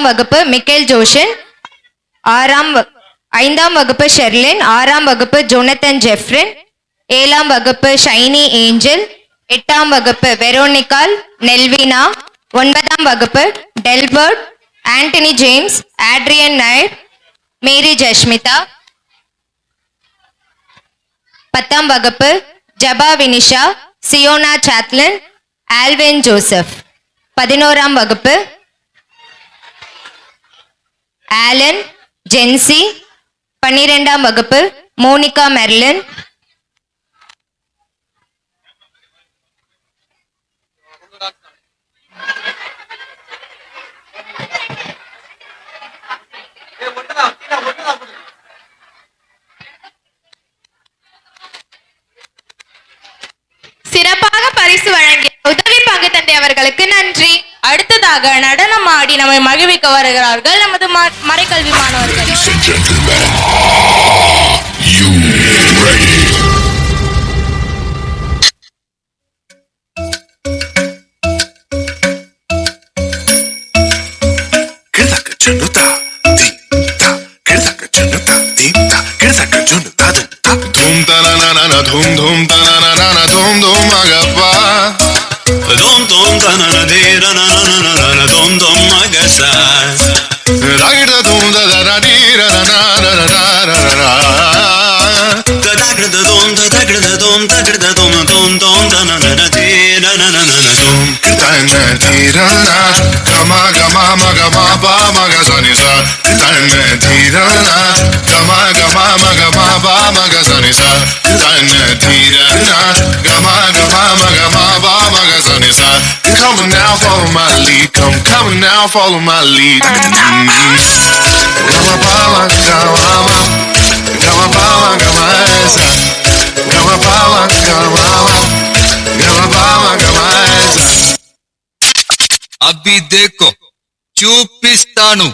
வகுப்பு மிக்கேல் ஜோஷன், 5ஆம் வகுப்பு ஷெர்லின், 6ஆம் வகுப்பு ஜோனத்தன் ஜெஃப்ரின், 7ஆம் வகுப்பு ஷைனி ஏஞ்சல், 8ஆம் வகுப்பு வெரோனிகால் நெல்வினா, 9ஆம் வகுப்பு டெல்பர்ட், ஆண்டனி ஜேம்ஸ், ஆட்ரியன் நாயர், மேரி ஜஷ்மிதா, 10ஆம் வகுப்பு ஜபா வினிஷா, சியோனா சாத்லன், ஆல்வின் ஜோசப், 11ஆம் வகுப்பு ஆலன் ஜென்சி, 12ஆம் வகுப்பு மோனிகா மெர்லின், சிறப்பாக பரிசு வழங்கிய உதவி பங்கு தந்தை அவர்களுக்கு நன்றி. அடுத்ததாக நடனம் ஆடி நம்மை மகிழ்விக்க வருகிறார்கள் நமது மறைக்கல்வி மாணவர்கள். Dhum dhum tanana dhum dhum agappa dhum dhum tanana dhira na na na na na dhum dhum agasa ragda dhum da da da dhira na na na na na na da dagda dhum da dagda dhum dagda dhum dhum dhum tanana na dhira na na na na dhum tanana dhira na gama gama ma gama pa ma ga sa ni sa tanana dhira na gama gama ma gama pa ma ga sa ni sa Come now, follow my lead. Come now, follow my lead. Gama pala, gama, gama pala, gama esa. Gama pala, gama, gama pala, అభి దేకో చూపిస్తాను.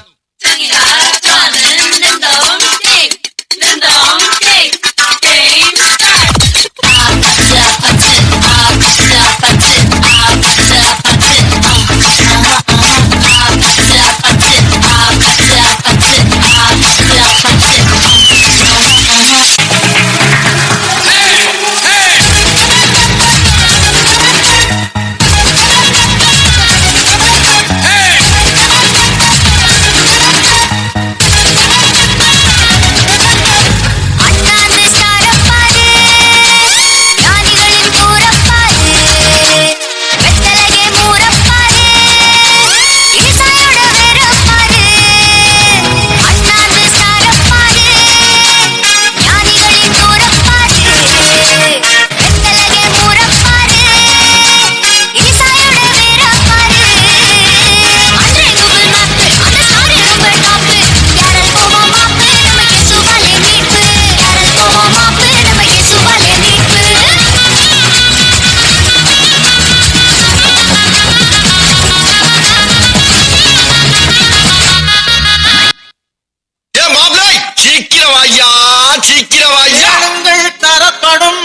தரப்படும்,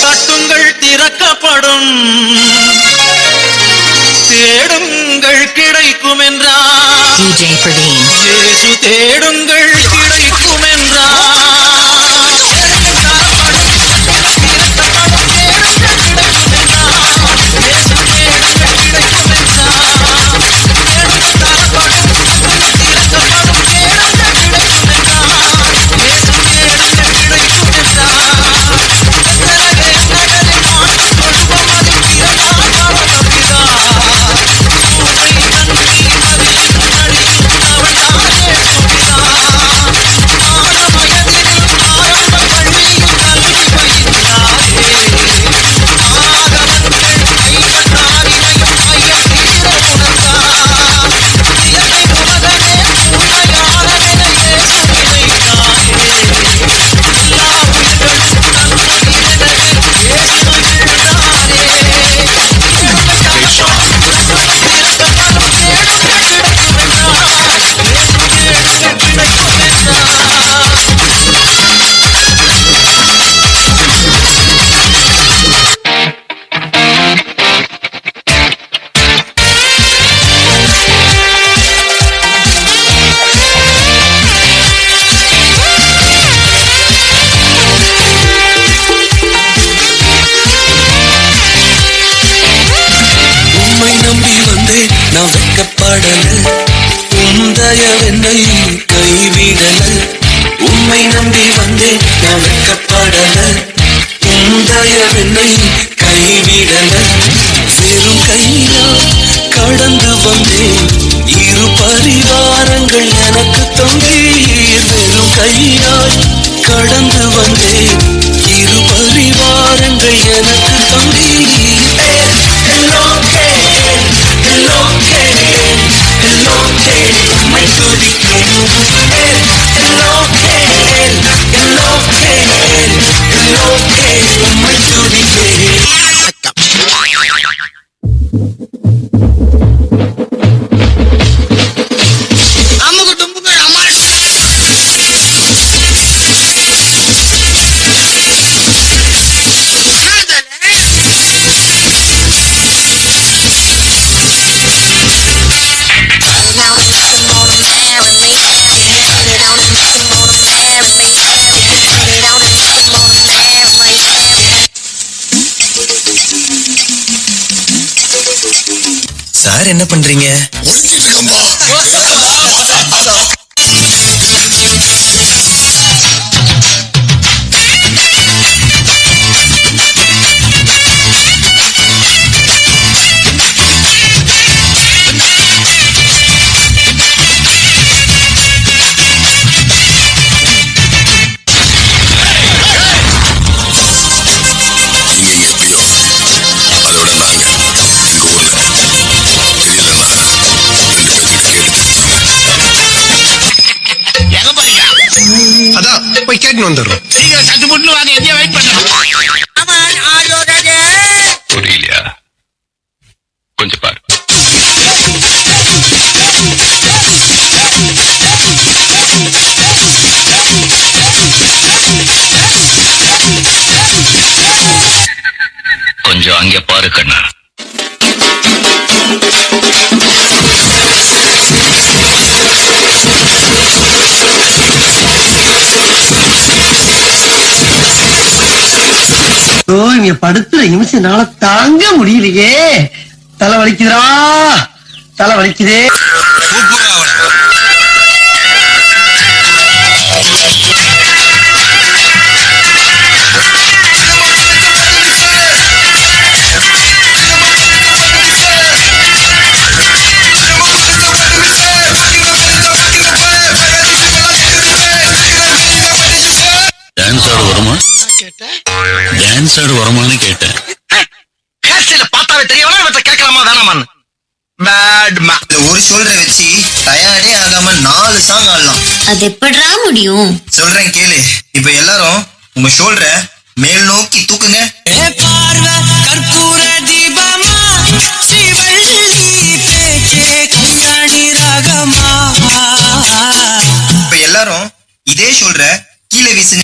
தட்டுங்கள் திறக்கப்படும், தேடுங்கள் கிடைக்கும் என்றார். இயேசு தேடுங்கள் கிடைக்கும் என்றார். நான் வெட்கப்படல, உந்தயவென்னை கைவிடல. உம்மை நம்பி வந்தேன், நான் வெட்கப்படல, உந்தயவென்னை கைவிடல. வெறும் கையா கடந்து வந்தேன், இரு பரிவாரங்கள் எனக்கு தந்தீர். வெறும் கையாய் கடந்து வந்தேன், இரு பரிவாரங்கள் எனக்கு தந்தீர். சார் என்ன பண்றீங்க? போய் கேட்டு வந்துடுறோம். புரியலையா? கொஞ்சம் அங்கே பாரு கண்ணா. இங்க படுத்துற நிமிஷம் என்னால தாங்க முடியலையே. தலை வலிக்குதுடா, தலை வலிக்குதே. டான்ஸ் ஆட வருமா? டான்ஸ் ஆட வருமானு கேட்டேன். பார்த்தாவே தெரியவனா இவற்றை கேட்கலாமா வேணாமான்னு. ஒரு ஷோல்டரை வச்சு டயர்டே ஆகாம 4 சாங் ஆடலாம். அது எப்படிடா முடியும்? சொல்றேன் கேளு. இப்ப எல்லாரும் உங்க ஷோல்டரை மேல் நோக்கி தூக்குங்க. இப்ப எல்லாரும் இதே ஷோல்டரை கீழே வீசுங்க.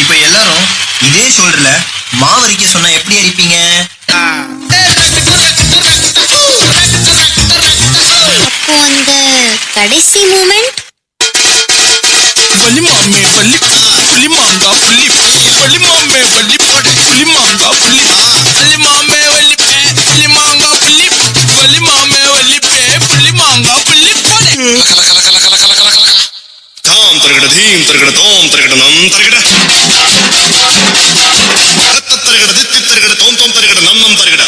இப்ப எல்லாரும் இதே ஷோல்டர்ல மாவரிக்க சொன்னா எப்படி அடிப்பீங்க? அப்போ அந்த கடைசி மூமெண்ட் வலி மாமே வலி புலி மாங்கா புலி வலி மாமே வலி பாடு புலி மாங்கா புலி வலி மாமே வலி பே புலி மாங்கா புலி வலி மாமே வலி பே புலி மாங்கா புலி பாடு தாம் தரகட தீம் தரகட தோம் தரகட நம் தரகட தத்த தரகட தித்தி தரகட தோம் தோம் தரகட நம் நம் தரகட.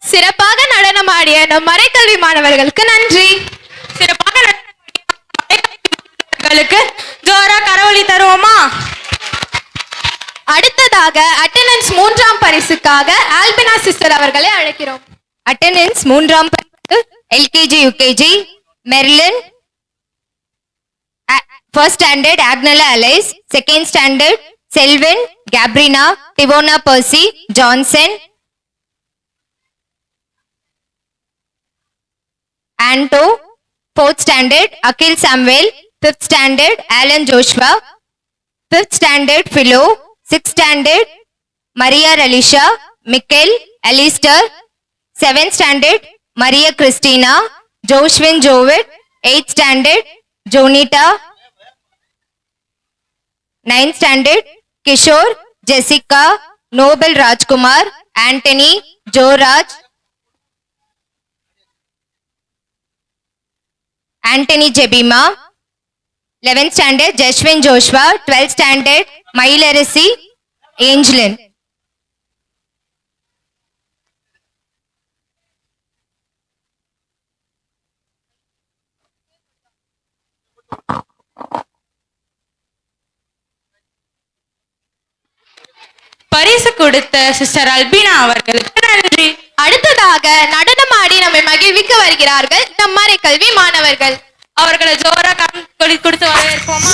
சிறப்பாக நடனமாடிய நம் மறைக்கல்வி மாணவர்களுக்கு நன்றி. சிறப்பாக நடனங்களுக்கு ஜோரா கரவொலி தருவோமா? அடுத்ததாக அட்டெண்டன்ஸ் 3ஆம் பரிசுக்காக ஆல்பினா சிஸ்டர் அவர்களை அழைக்கிறோம். அட்டெண்டன்ஸ் 3ஆம் பரிசு LKG UKG Merlin, first standard Agnela Alice, second standard Selvin, Gabrina, Divona Percy, Johnson, Anto, fourth standard Akil Samuel, 5th standard Alan Joshua, 5th standard Philo, 6th standard Maria Alicia, Mikkel, Alistair, 7th standard Maria Christina, Joshwin Jovet, 8th standard Jonita, 9th standard Kishore, Jessica, Noble Rajkumar, Anthony, Joe Raj, Anthony Jebima, 11th standard Jashwin Joshua, 12th standard Mailarisi, Angelin. பரிசு கொடுத்த sister அல்பினா அவர்களுக்கு நன்றி. அடுத்ததாக நடனமாடி நம்மை மகிழ்விக்க வருகிறார்கள் நம் மறைக்கல்வி மாணவர்கள். அவர்களை ஜோரா கொடுத்து வரவேற்போமா?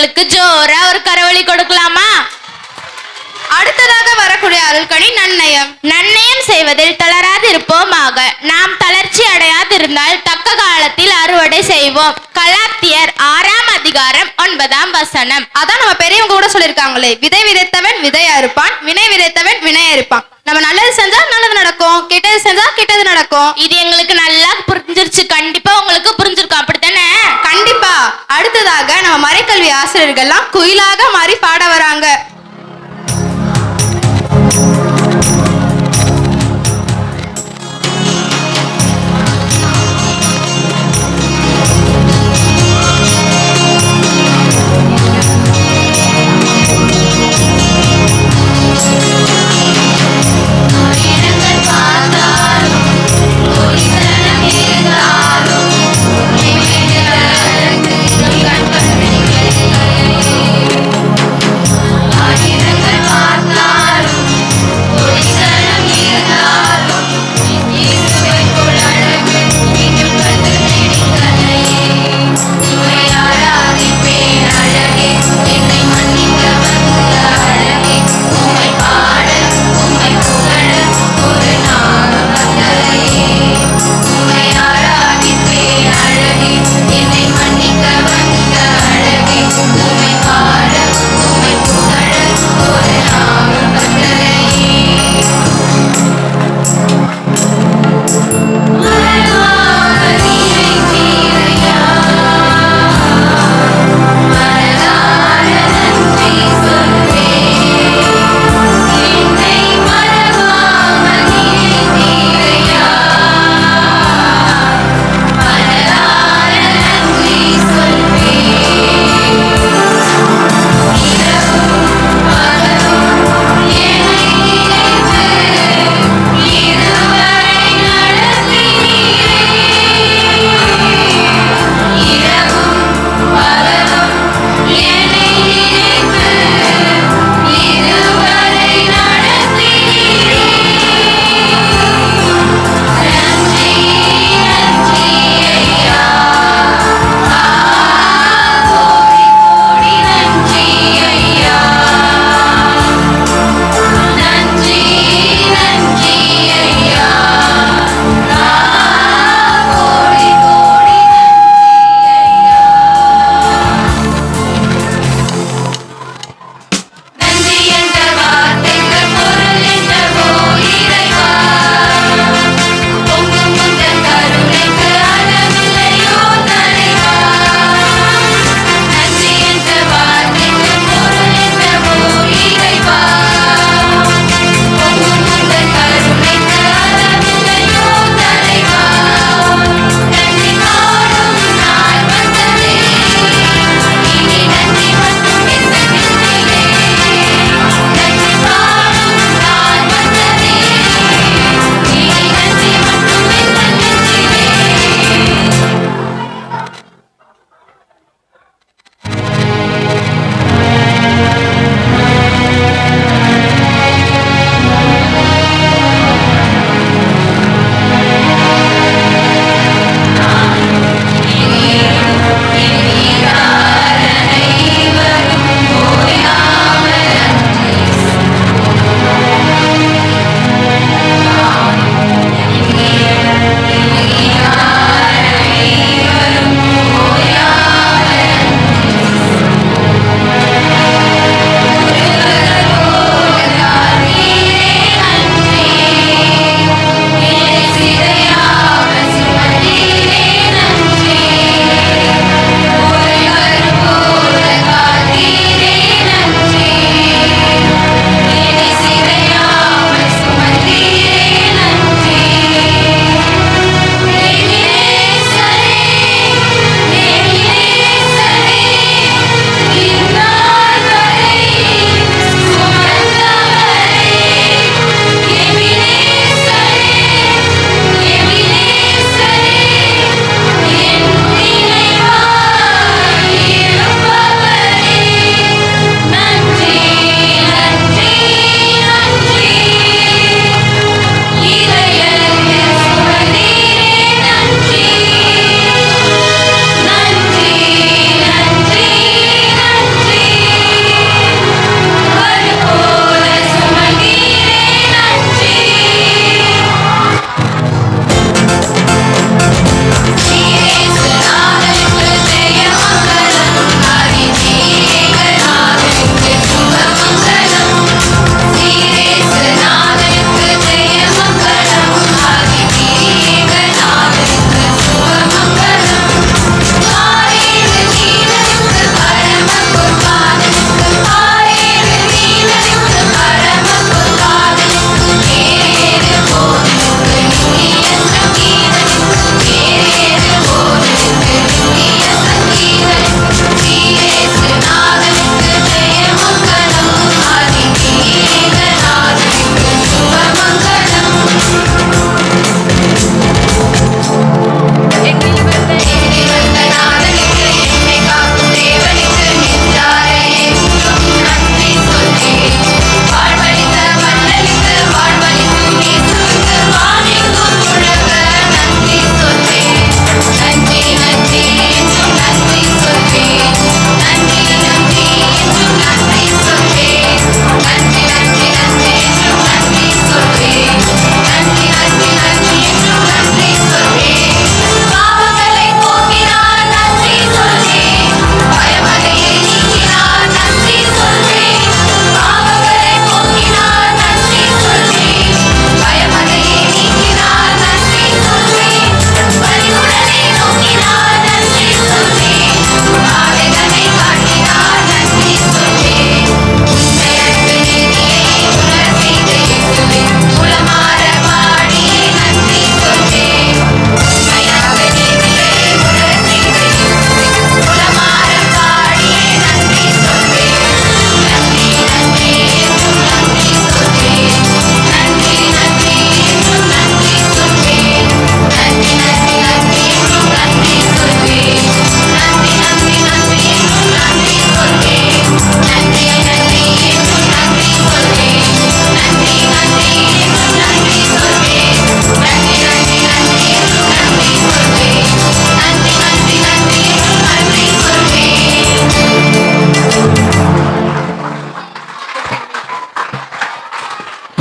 எங்களுக்கு ஜோரா ஒரு கரவொலி கொடுக்கலாமா? அடுத்ததாக வரக்கூடிய அருள்கணி நன்னயம். நன்னயம் செய்வதில் தளராது இருப்போமாக. நாம் தளர்ச்சி அடையாதிருந்தால் தக்க காலத்தில் அறுவடை செய்வோம். கலாத்தியர் 6ஆம் அதிகாரம் 9ஆம் வசனம். அதான் நம்ம பெரியவங்க கூட சொல்லியிருக்காங்களே, விதை விதைத்தவன் விதையா இருப்பான், வினை விதைத்தவன் வினையா இருப்பான். நம்ம நல்லது செஞ்சா நல்லது நடக்கும், கெட்டது செஞ்சா கெட்டது நடக்கும். இது எங்களுக்கு நல்லா புரிஞ்சிருச்சு. கண்டிப்பா உங்களுக்கு புரிஞ்சிருக்கும், அப்படித்தானே? கண்டிப்பா. அடுத்ததாக நம்ம மறைக்கல்வி ஆசிரியர்கள்லாம் குயிலாக மாறி பாட வராங்க.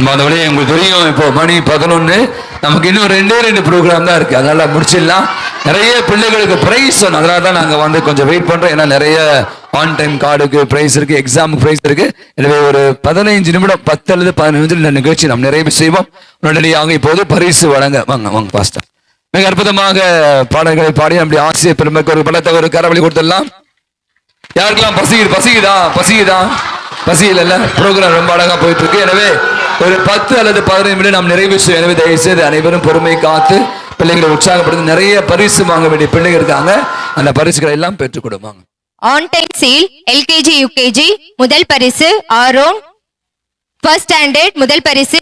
நம்ம அந்த வழியை உங்களுக்கு தெரியும். இப்போ மணி 11, நமக்கு இன்னும் 2 ப்ரோக்ராம் தான் இருக்கு, அதனால முடிச்சிடலாம். நிறைய பிள்ளைகளுக்கு பிரைஸ் சொன்னோம், அதனால தான் நாங்க கொஞ்சம் வெயிட் பண்றோம். ஏன்னா நிறைய ஆன் டைம் கார்டுக்கு பிரைஸ் இருக்கு, எக்ஸாமுக்கு பிரைஸ் இருக்கு. எனவே ஒரு 15 நிமிடம் 10 அல்லது 15 நிமிடம் இந்த நிகழ்ச்சி நாம் நிறைவு செய்வோம். உடனடியாக இப்போது பரிசு வழங்க வாங்க பாஸ்டர். மிக அற்புதமாக பாடல்களை பாடி நம்முடைய ஆசிரியர் பெருமைக்கு ஒரு பலத்த ஒரு கரவழி கொடுத்துடலாம். யாருக்கெல்லாம் பசிக்குதா? பசி இல்ல, ப்ரோக்ராம் ரொம்ப அழகா போயிட்டு இருக்கு. எனவே ஒரு 10 அல்லது 15 நிமிடம் நாம் நிறைவு செய்வோம். எனவே தயவு செய்து அனைவரும் பொறுமை காத்து பிள்ளைகளை உற்சாகப்படுத்த. நிறைய பரிசு வாங்க வேண்டிய பிள்ளைங்க இருக்காங்க, அந்த பரிசுகளை எல்லாம் பெற்றுக் கொடுப்பாங்க. On time seal LKG UKG முதல் பரிசு ஆரோன். ஃபர்ஸ்ட் ஸ்டாண்டர்ட் முதல் பரிசு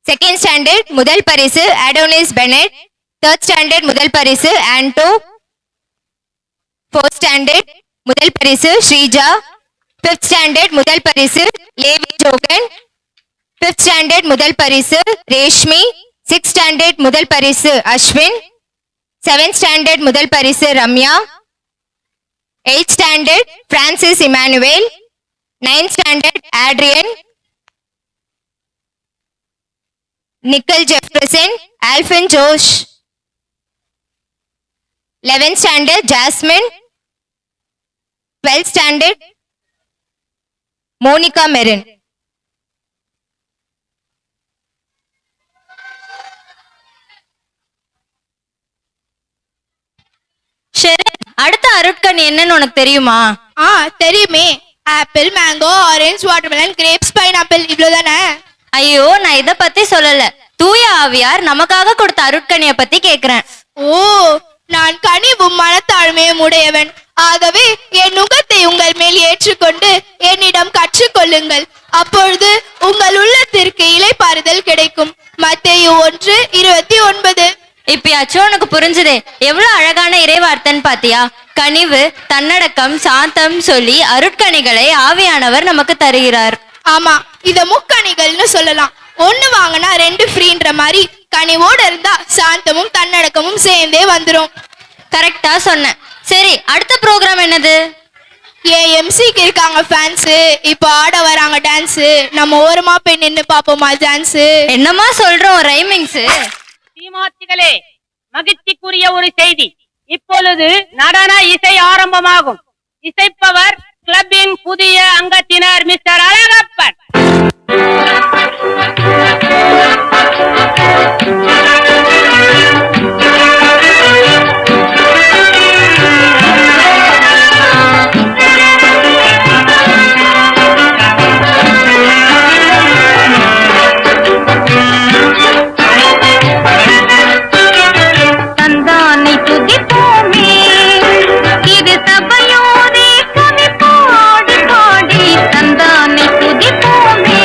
செகண்ட் ஸ்டாண்டர்ட் முதல் பரிசு அடோனிஸ் பெனட். தேர்ட் ஸ்டாண்டர்ட் முதல் பரிசு ஆண்டோ. ஃபோர்த் ஸ்டாண்டர்ட் முதல் பரிசு ஸ்ரீஜா. ஃபிஃப்த் ஸ்டாண்டர்ட் முதல் பரிசு லேவி ஜோகன். ஃபிஃப்த் ஸ்டாண்டர்ட் முதல் பரிசு ரேஷ்மி. சிக்ஸ்த் ஸ்டாண்டர்ட் முதல் பரிசு அஸ்வின். செவன்த் ஸ்டாண்டர்ட் முதல் பரிசு Ramya. Eighth standard Francis Emmanuel. Ninth standard Adrian. Nichol Jefferson. Alphin Josh. 11th standard Jasmine. 12th standard Monica Merin. சரி, அடுத்த அருட்கண் என்னன்னு உனக்கு தெரியுமா? தெரியுமே. Apple, mango, orange, watermelon, grapes, pineapple, இவ்வளவுதானே? ஐயோ, நான் இத பத்தி சொல்லல. தூய ஆவியார் நமக்காக கொடுத்த அருட்கணிய பத்தி கேக்குறேன். ஓ, நான் கனிவும் மனத்தாழ்மையும் உடையவன். ஆகவே என் நுகத்தை உங்கள் மேல் ஏற்றுக்கொண்டு என்னிடம் கற்றுக்கொள்ளுங்கள். அப்பொழுது உங்கள் உள்ளத்திற்கு இளைப்பாறுதல் கிடைக்கும். மத்தேயு 1:29. இப்பயாச்சும் உனக்கு புரிஞ்சுதே. எவ்வளவு அழகான இறைவார்த்தைன்னு பாத்தியா? கனிவு, தன்னடக்கம், சாந்தம் சொல்லி அருட்கணிகளை ஆவியானவர் நமக்கு தருகிறார். ஆமா, இத முக்கணிகள்னு சொல்லலாம். 1 வாங்கினா 2 ஃப்ரீன்ற மாதிரி கனிவோட இருந்தா சாந்தமும் தன்னடக்கமும் சேர்ந்தே வந்துரும். கரெக்டா சொன்ன. சரி, அடுத்த ப்ரோக்ராம் என்னது? AMCக்கு இருக்காங்க ஃபேன்ஸ். இப்போ ஆட வராங்க டான்ஸ். நம்ம ஓரமா போய் நின்னு பாப்போமா டான்ஸ்? என்னமா சொல்றோம் ரைமிங்ஸ்? தீமாத்திகளே, மகிழ்ச்சிக்குரிய ஒரு செய்தி. இப்பொழுது நடன இசை ஆரம்பமாகும். இசைப்பவர் கிளப்பின் புதிய அங்கத்தினர் மிஸ்டர் அழகப்பன். தந்தானை துதிப்போமே, இது சபையோரே கவி பாடி பாடி தந்தானை துதிப்போமே.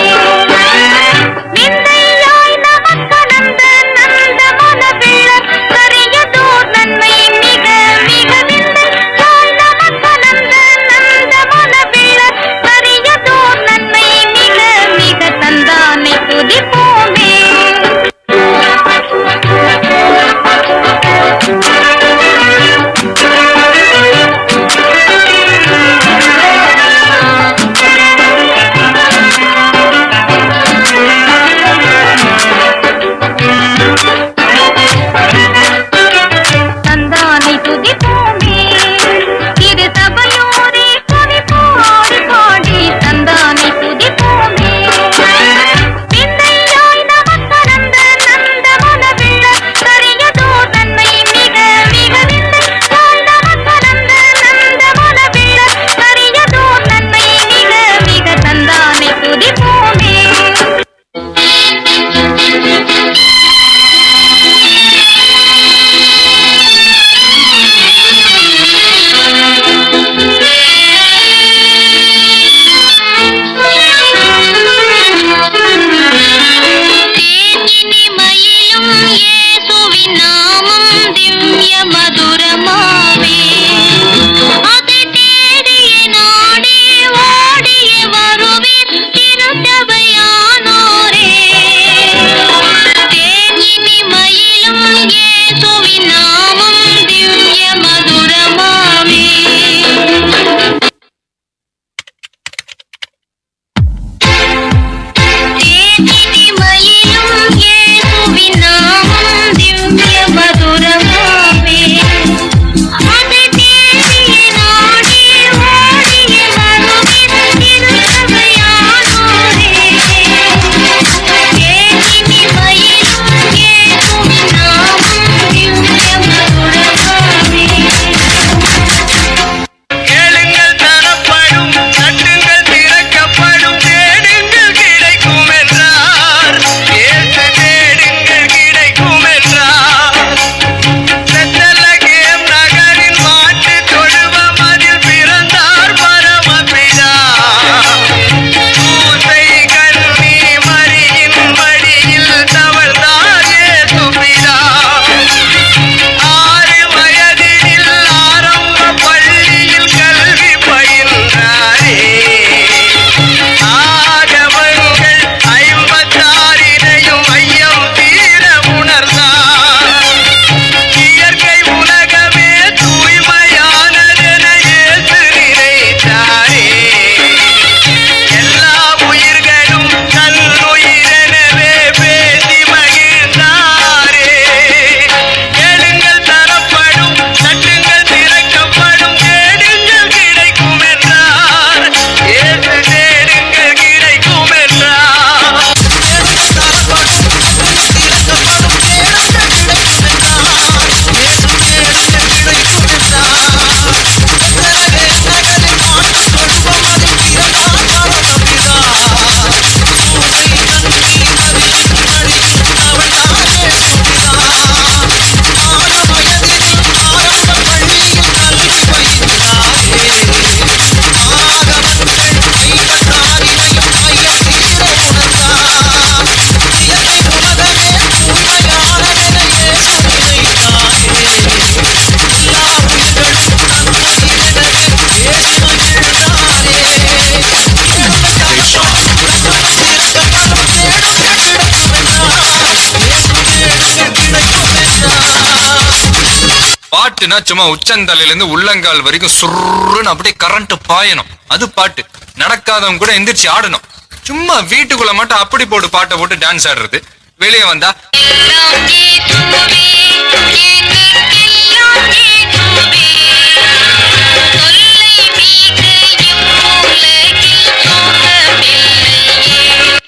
பாட்டுனா சும்மா உச்சந்தலையில இருந்து உள்ளங்கால் வரைக்கும் சுருன்னு அப்படியே கரண்ட் பாயணும். அது பாட்டு. நடக்காதவங்க கூட எந்திரிச்சு ஆடணும். சும்மா வீட்டுக்குள்ள மட்டும் அப்படி போட்டு பாட்டை போட்டு டான்ஸ் ஆடுறது. வெளியே வந்தா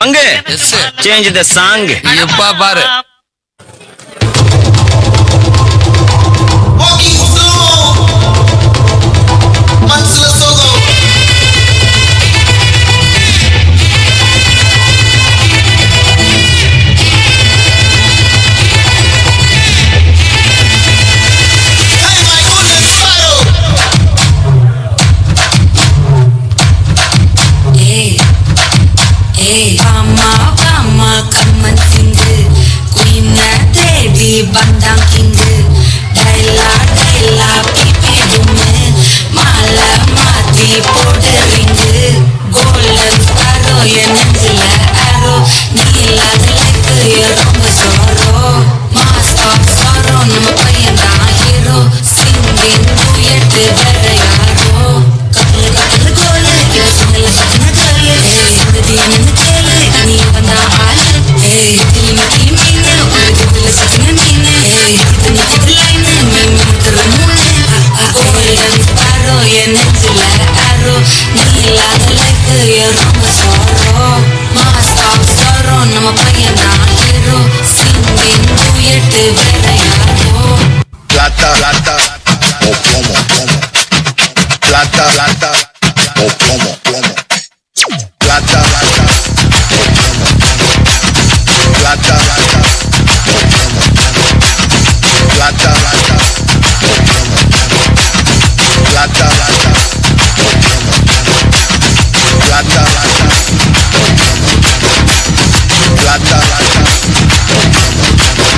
அங்க சேஞ்ச் தி சாங். எப்பா பாரு. Bandang tinggi, daila pipi dume, malam mati podering, golden sparrow yang nengla arrow, nila like ya romba sorrow, master sorrow nama payanda hero, singing duet berayaro, katul gole, kita singla sakna gole, dia nene gole, ni banda al, dilima kimine, udah sakna mine, itni kitlaine, mimi termune, golden sparrow yang nengla arrow, nila like ya romba sorrow, master sorrow nama payanda hero, singing duet berayaro. Plata, plata, o plomo, plomo. Plata, plata, o plomo, plomo. Plata, plata, o plomo, plomo. Plata, plata, o plomo, plomo. Plata, plata, o plomo, plomo. Plata, plata, o plomo, plomo. Plata, plata, o plomo, plomo. Plata, plata, o plomo, plomo.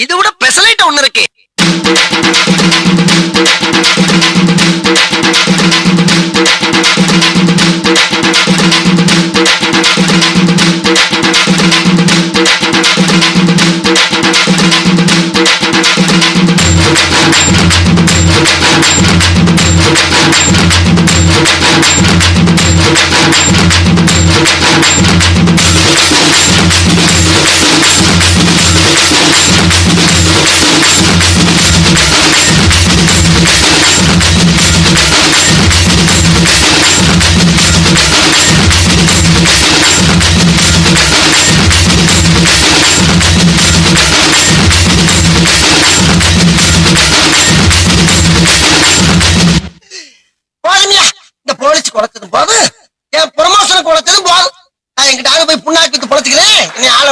இது விட பெசலைட் ஒண்ணு இருக்கு. குறைச்சது போது என் promotion குறைச்சது போது நான் எங்கிட்ட போய் புண்ணாக்கி பொழைச்சுக்கிறேன். நீ ஆளை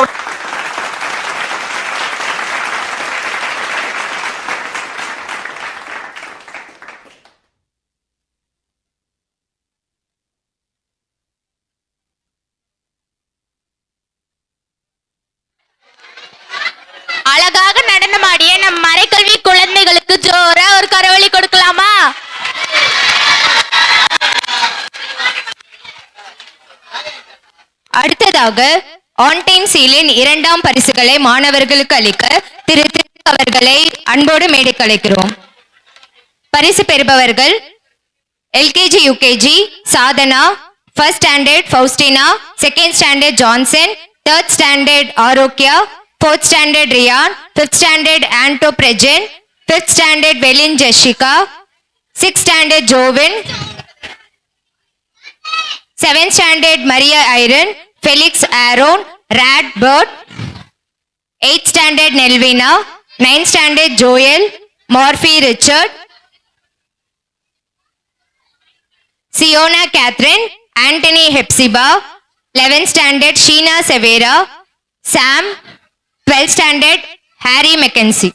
அழகாக நடனமாடிய நம் மறைக்கல்வி குழந்தைகளுக்கு ஜோரா ஒரு கரவொலி கொடுக்கலாமா? அடுத்ததாக ஆன்டைன் சீலின் 2ஆம் பரிசுகளை மாணவர்களுக்கு அளிக்க திரு அவர்களை அன்போடு மேடைக்கு அழைக்கிறோம். பரிசு பெறுபவர்கள் LKG UKG Sadhana, first standard Faustina, second standard Johnson, third standard Arokia, fourth standard Ryan, fifth standard Anto Prajan, fifth standard Velin Jessica, sixth standard Jovin, seventh standard Maria Airen, Felix Aaron, Rod Bert, eighth standard Nelvina, ninth standard Joel, Murphy Richard, Siona Catherine, Antony Hepzibah, 11th standard Sheena Severa, Sam, 12th standard Harry Mackenzie.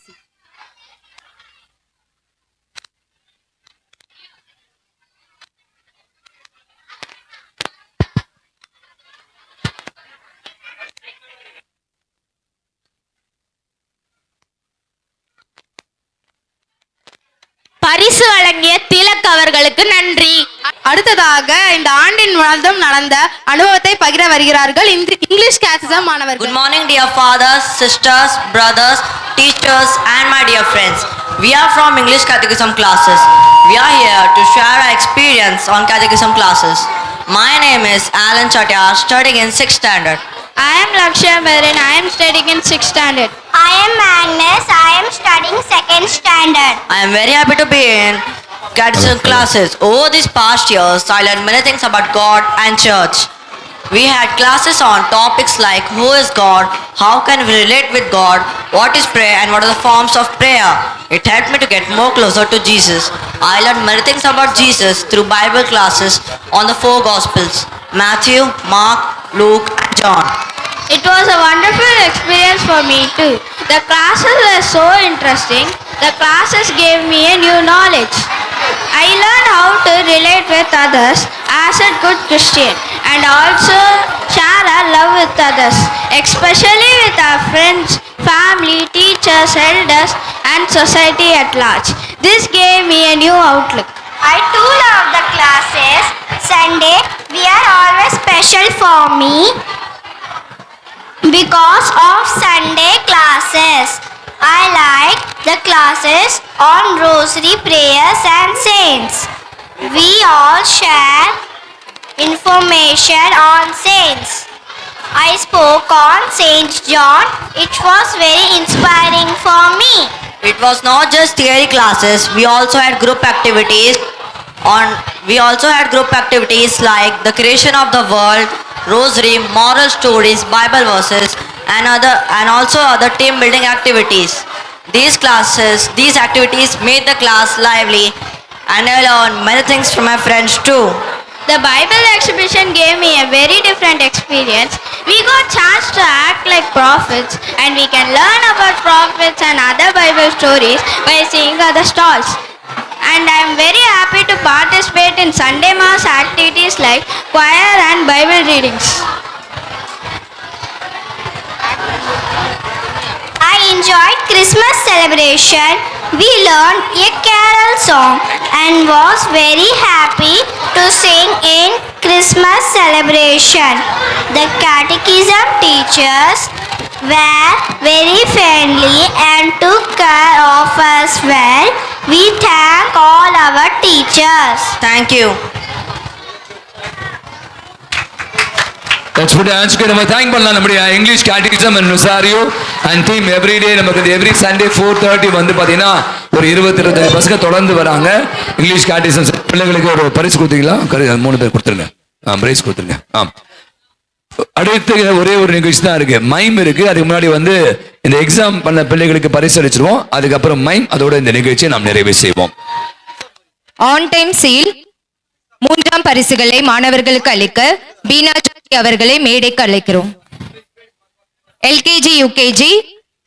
பரிசு வழங்கிய திலக் அவர்களுக்கு நன்றி. அடுத்ததாக இந்த ஆண்டின் மாதம் நடந்த அனுபவத்தை பகிர வருகிறார்கள் இங்கிலீஷ் கேட்டிசம் மாணவர்கள். Good morning dear fathers, sisters, brothers, teachers and my dear friends. We are from English Catechism classes. We are here to share our experience on Catechism classes. My name is Alan Chatyar, studying in 6th standard. I am Lakshya Marin. I am studying in 6th standard. I am Agnes. I am studying 2nd standard. I am very happy to be in Catechism classes. Over these past years, I learned many things about God and church. We had classes on topics like who is God, how can we relate with God, what is prayer and what are the forms of prayer. It helped me to get more closer to Jesus. I learned many things about Jesus through Bible classes on the 4 Gospels, Matthew, Mark, Luke and John. It was a wonderful experience for me too. The classes were so interesting. The classes gave me a new knowledge. I learned how to relate with others as a good Christian and also share our love with others, especially with our friends, family, teachers, elders and society at large. This gave me a new outlook. I too love the classes. Sunday, we are always special for me because of Sunday classes. I like the classes on rosary prayers and saints. We all share information on saints. I spoke on Saint John. It was very inspiring for me. It was not just theory classes, we also had group activities like the creation of the world, rosary, moral stories, Bible verses and also other team building activities. These activities made the class lively and I learned many things from my friends too. The Bible exhibition gave me a very different experience. We got chance to act like prophets and we can learn about prophets and other Bible stories by seeing other stalls. And I am very happy to participate in Sunday Mass activities like choir and Bible readings. I enjoyed Christmas celebration. We learned a carol song and was very happy to sing in Christmas celebration. The catechism teachers were very friendly and took care of us well. We thank all our teachers. Thank you. Let's put your hands together. Thank பண்ணலாம் நம்முடைய English catechism and Rosario and team everyday நமக்கு every Sunday 4:30 வந்து பார்த்தீங்கன்னா ஒரு 20-25 பசங்க தொடர்ந்து வராங்க. English catechism பிள்ளைகளுக்கு ஒரு பரிசு கொடுத்தீங்களா? 3 பேர் கொடுத்துருங்க. பிரைஸ் கொடுத்துருங்க. அடுத்து ஒரே ஒரு நிகழ்ச்சி தான் இருக்கு, மைம் இருக்கு. அதுக்கு முன்னாடி வந்து இந்த எக்ஸாம் பண்ண பிள்ளைகளுக்கு பரிசு அளிச்சிருவோம். அதுக்கப்புறம் மைம், அதோட இந்த நிகழ்ச்சியை நாம் நிறைவு செய்வோம். ஆன் டைம் சீல் 3ஆம் பரிசுகளை மாணவர்களுக்கு அளிக்க பீனா ஜோதி அவர்களை மேடைக்கு அழைக்கிறோம். LKG UKG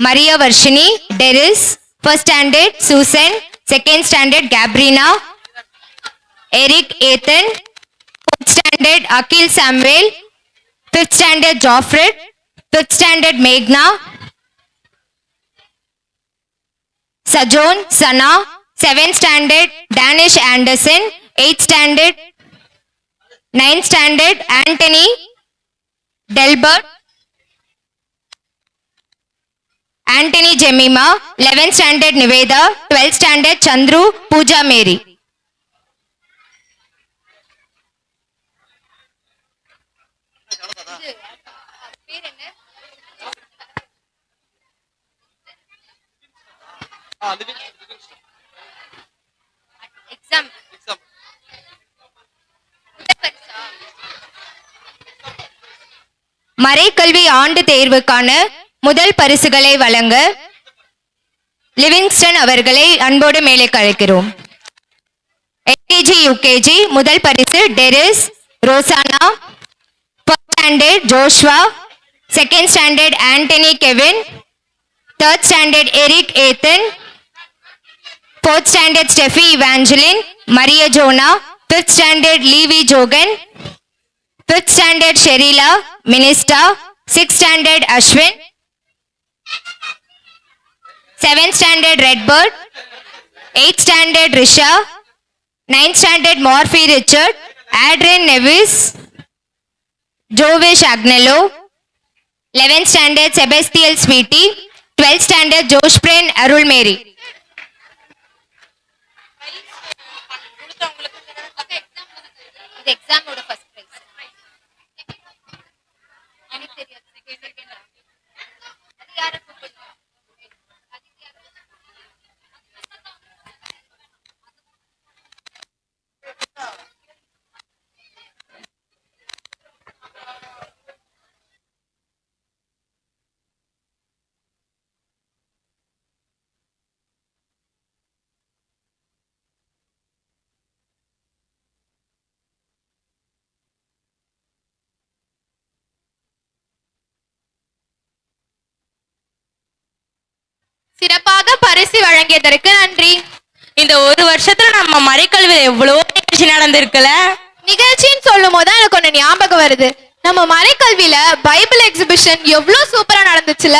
Maria Varshini, Teris, first standard Susan, second standard Gabrina, Eric Ethan, fourth standard அகில் Samuel, fifth standard Jaffrid, fifth standard மேக்னா, Sajon Sana, seventh standard Danish Anderson, 8th standard, 9th standard Anthony Delbert, Anthony Jemima, 11th standard Niveda, 12th standard Chandru Pooja Mary. Exam மறைக்கல்வி ஆண்டு தேர்வுக்கான முதல் பரிசுகளை வழங்க Livingstone அவர்களை அன்போடு மேலே அழைக்கிறோம். LKG UKG முதல் பரிசு Teris Rosana, first standard Joshua, second standard Antony Kevin, third standard Eric Ethan, fourth standard Steffi Evangeline Maria Jona, fifth standard Levi Johan, fifth standard Sherila Minister, 6th standard Ashwin, 7th standard Redbird, 8th standard Risha, 9th standard Morphy Richard, Adrian Nevis, Jovish Agnello, 11th standard Sebastian Sweetie, 12th standard Josh Pren Arul Mary. Exam first prize சிறப்பாக பரிசு வழங்கியதற்கு நன்றி. இந்த ஒரு வருஷத்துல நம்ம மறைக்கல்வியில் எவ்வளவு நிகழ்ச்சி நடந்திருக்குல்ல. நிகழ்ச்சின்னு சொல்லும் போதுதான் எனக்கு ஒண்ணு ஞாபகம் வருது. நம்ம மறைக்கல்வியில பைபிள் எக்ஸிபிஷன் எவ்வளவு சூப்பரா நடந்துச்சுல.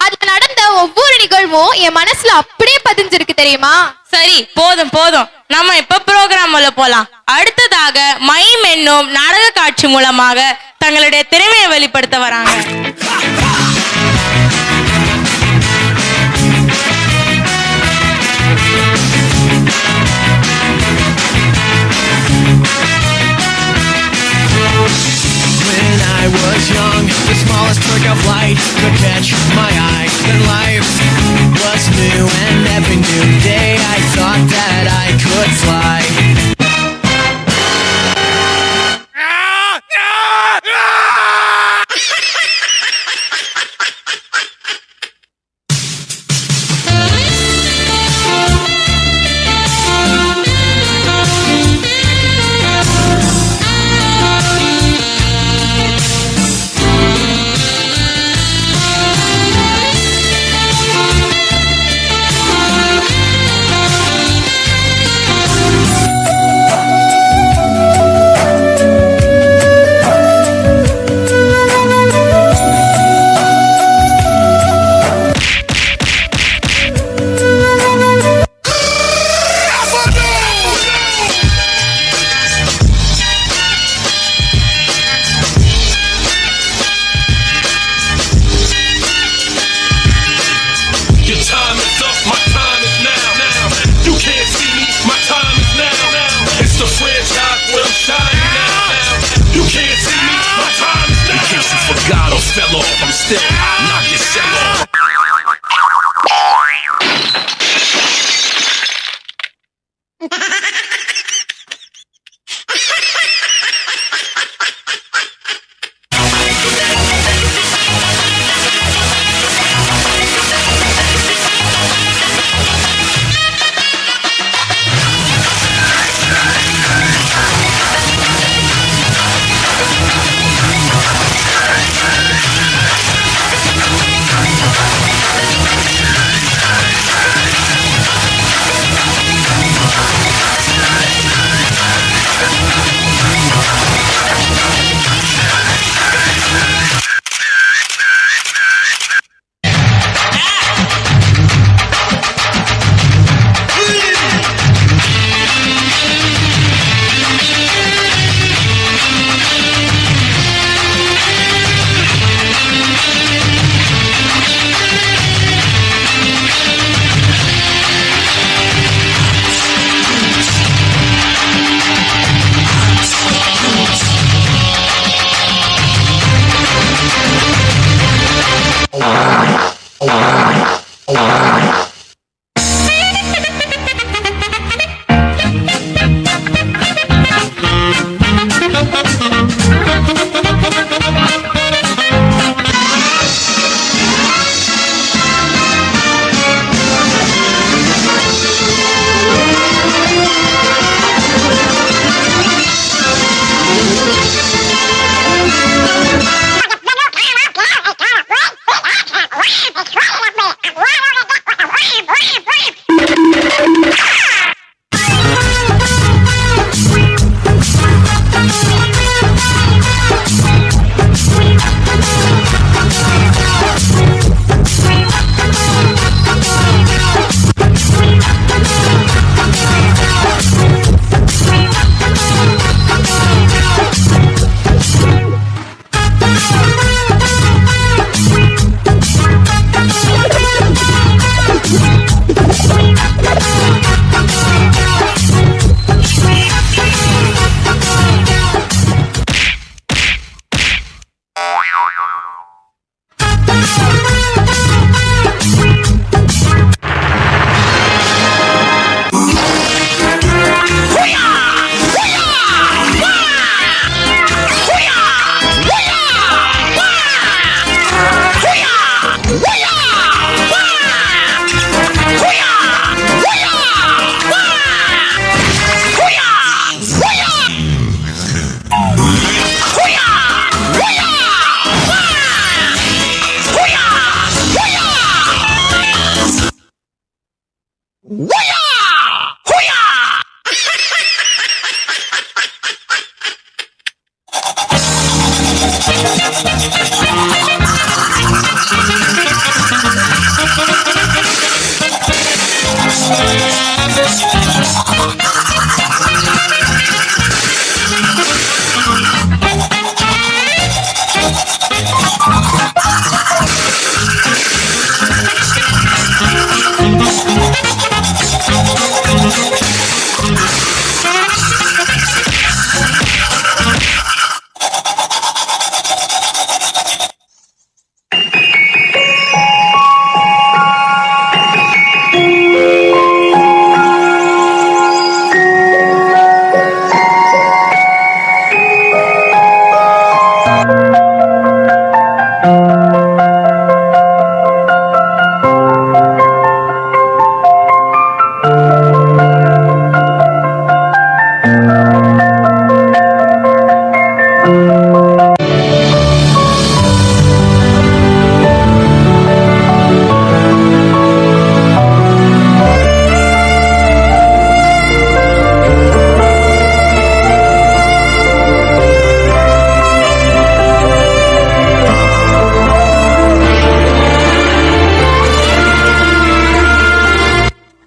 அதுல நடந்த ஒவ்வொரு நிகழ்வும் என் மனசுல அப்படியே பதிஞ்சிருக்கு தெரியுமா. சரி போதும் போதும், நம்ம இப்ப ப்ரோக்ராம் உள்ள போலாம். அடுத்ததாக மைம் என்னும் நாடக காட்சி மூலமாக தங்களுடைய திறமையை வெளிப்படுத்த வராங்க. When I was young, the smallest trick of light could catch my eye. When life was new and every new day I thought that I could fly. Fell off, I'm still knock your shell off.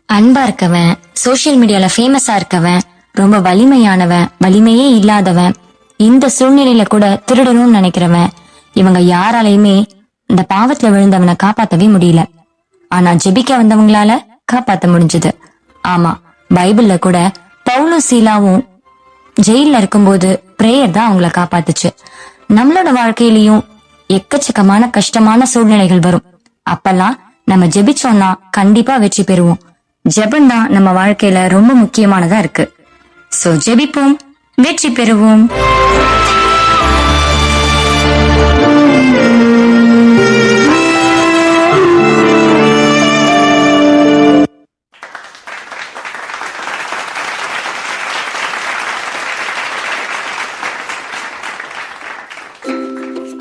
அன்பா இருக்கவன், social மீடியால ஃபேமஸா இருக்கவன், ரொம்ப வலிமையானவன், வலிமையே இல்லாதவன், இந்த சூழ்நிலையில கூட திருடணும்னு நினைக்கிறவன், இவங்க யாராலையுமே இந்த பாவத்துல விழுந்தவனை காப்பாத்தவே முடியல. ஆனா ஜெபிக்க வந்தவங்களால காப்பாத்த முடிஞ்சது. ஆமா, பைபிள்ல கூட பவுலும் சீலாவும் ஜெயில இருக்கும்போது பிரேயர் தான் அவங்கள காப்பாத்துச்சு. நம்மளோட வாழ்க்கையிலயும் எக்கச்சக்கமான கஷ்டமான சூழ்நிலைகள் வரும். அப்பெல்லாம் நம்ம ஜெபிச்சோம்னா கண்டிப்பா வெற்றி பெறுவோம். ஜெபம் தான் நம்ம வாழ்க்கையில ரொம்ப முக்கியமானதா இருக்கு. சோ ஜெபிப்போம், வெற்றி பெறுவோம்.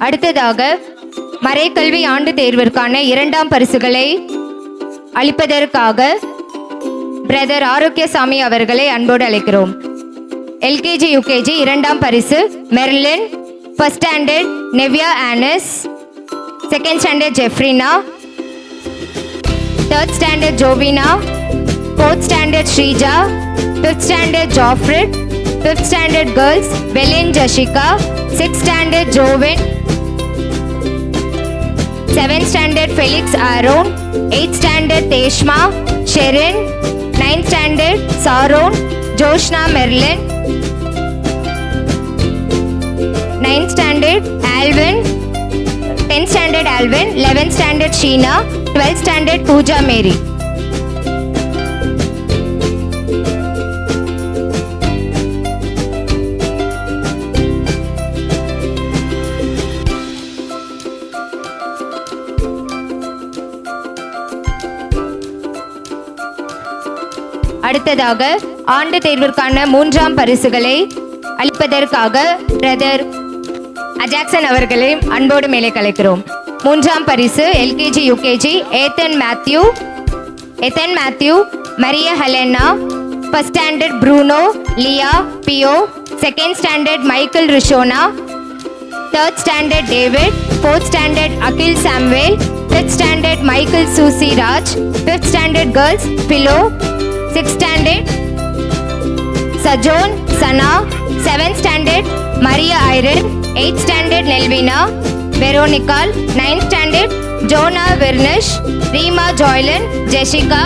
அடுத்ததாக மறைக்கல்வி ஆண்டு தேர்விற்கான 2ஆம் பரிசுகளை அளிப்பதற்காக பிரதர் ஆரோக்கியசாமி அவர்களை அன்போடு அழைக்கிறோம். எல்கேஜி யூகேஜி 2ஆம் பரிசு Merlin, first standard Navya Annes, second standard Jeffrina, third standard Jovina, fourth standard Sreeja, fifth standard Jaffrid, fifth standard girls Belin Jashika, sixth standard Jovin, 7th standard Felix Aaron, 8th standard Teshma, Sherin, 9th standard Saron, Joshna Merlin, 9th standard Alvin, 10th standard Alvin, 11th standard Sheena, 12th standard Pooja Mary. அடுத்ததாக ஆண்டு தேர்விற்கான 3ஆம் பரிசுகளை அளிப்பதற்காக brother அஜாக்சன் அவர்களை அன்போடு மேலே கலைக்கிறோம். 3ஆம் பரிசு LKG UKG Ethan Matthew, Maria Helena, 1st standard Bruno, Leah, Pio, 2nd standard Michael Rishona, 3rd standard David, 4th standard அகில் Samuel, 5th standard Michael Susie Raj, 5th standard girls Philo, 6th standard Sajon Sana, 7th standard Maria Irene, 8th standard Nelvina வெரோனிகால், 9th standard Jona Virnish, Reema ஜாய்லன், Jessica,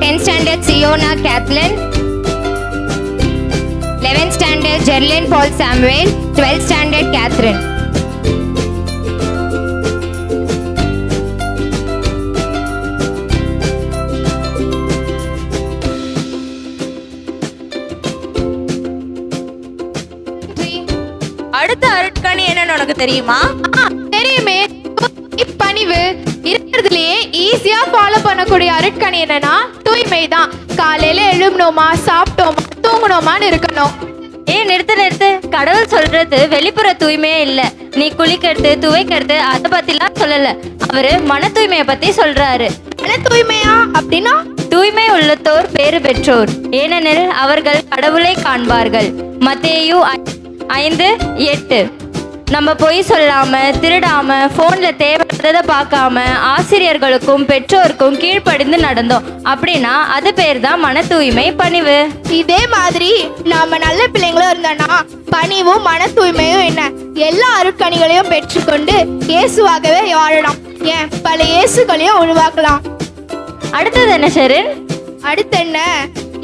10th standard சியோனா Kathleen, 11th standard Jerlin Paul Samuel, 12th standard Catherine. அடுத்த அருட்கணி என்னன்னு உனக்கு தெரியுமா? தெரியுமே. இப்பணிவு இருக்கிறதுலயே ஈஸியா ஃபாலோ பண்ணக்கூடிய அருட்கணி என்னன்னா தூய்மை தான். காலையில எழும்பணுமா, சாப்பிட்டோமா, தூங்கணுமான்னு இருக்கணும். நிறுத்து. கடவுள் சொல்றது வெளிப்புற தூய்மையே இல்ல. நீ குளிக்கிறது, துவைக்கிறது அதை பத்திலாம் சொல்லல. அவரு மன தூய்மையை பத்தி சொல்றாரு. மன தூய்மையா அப்படின்னா? தூய்மை உள்ளத்தோர் பேறு பெற்றோர், ஏனெனில் அவர்கள் கடவுளை காண்பார்கள். மத்தேயு 5:8. நம்ம பொய் சொல்லாம, திருடாம, போன்ல தேவையானதை பார்க்காம, ஆசிரியர்களுக்கும் பெற்றோருக்கும் கீழ்ப்படிந்து நடந்தோம் அப்படின்னா அது பேர் தான் மன தூய்மை, பணிவு. இதே மாதிரி நாம நல்ல பிள்ளைங்களும் இருந்தோம்னா பணிவும் மன தூய்மையும் என்ன எல்லா அருட்கணிகளையும் பெற்றுக்கொண்டு இயேசுவாகவே வாழலாம். ஏன் பல இயேசுகளையும் உருவாக்கலாம். அடுத்தது என்ன ஷெரின்? அடுத்து என்ன?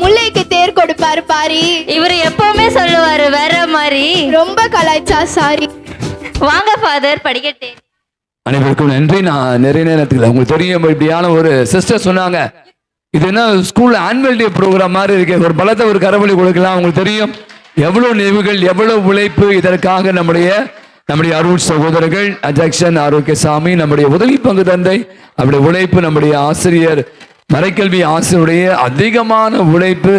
முல்லைக்கு தேர் கொடுப்பாரு பாரி. இவரு எப்பவுமே சொல்லுவாரு வேற மாதிரி. ரொம்ப கலாய்ச்சா சாரி. வாங்க ஃபாதர், படிக்கட்டேன். அனைவருக்கும் நன்றி. நான் நிறைய நேரத்துக்கு உங்களுக்கு தெரியும், இப்படியான ஒரு சிஸ்டர் சொன்னாங்க, இது என்ன ஸ்கூல் ஆனுவல் டே ப்ரோக்ராம் மாதிரி இருக்கு, ஒரு பலத்தை ஒரு கரவழி கொடுக்கலாம். உங்களுக்கு தெரியும் எவ்வளவு நினைவுகள், எவ்வளவு உழைப்பு இதற்காக நம்முடைய அருள் சகோதரர்கள் அஜாக்சன் ஆரோக்கியசாமி, நம்முடைய உதவி பங்கு தந்தை, அவருடைய உழைப்பு, நம்முடைய ஆசிரியர் மறைக்கல்வி ஆசிரியருடைய அதிகமான உழைப்பு,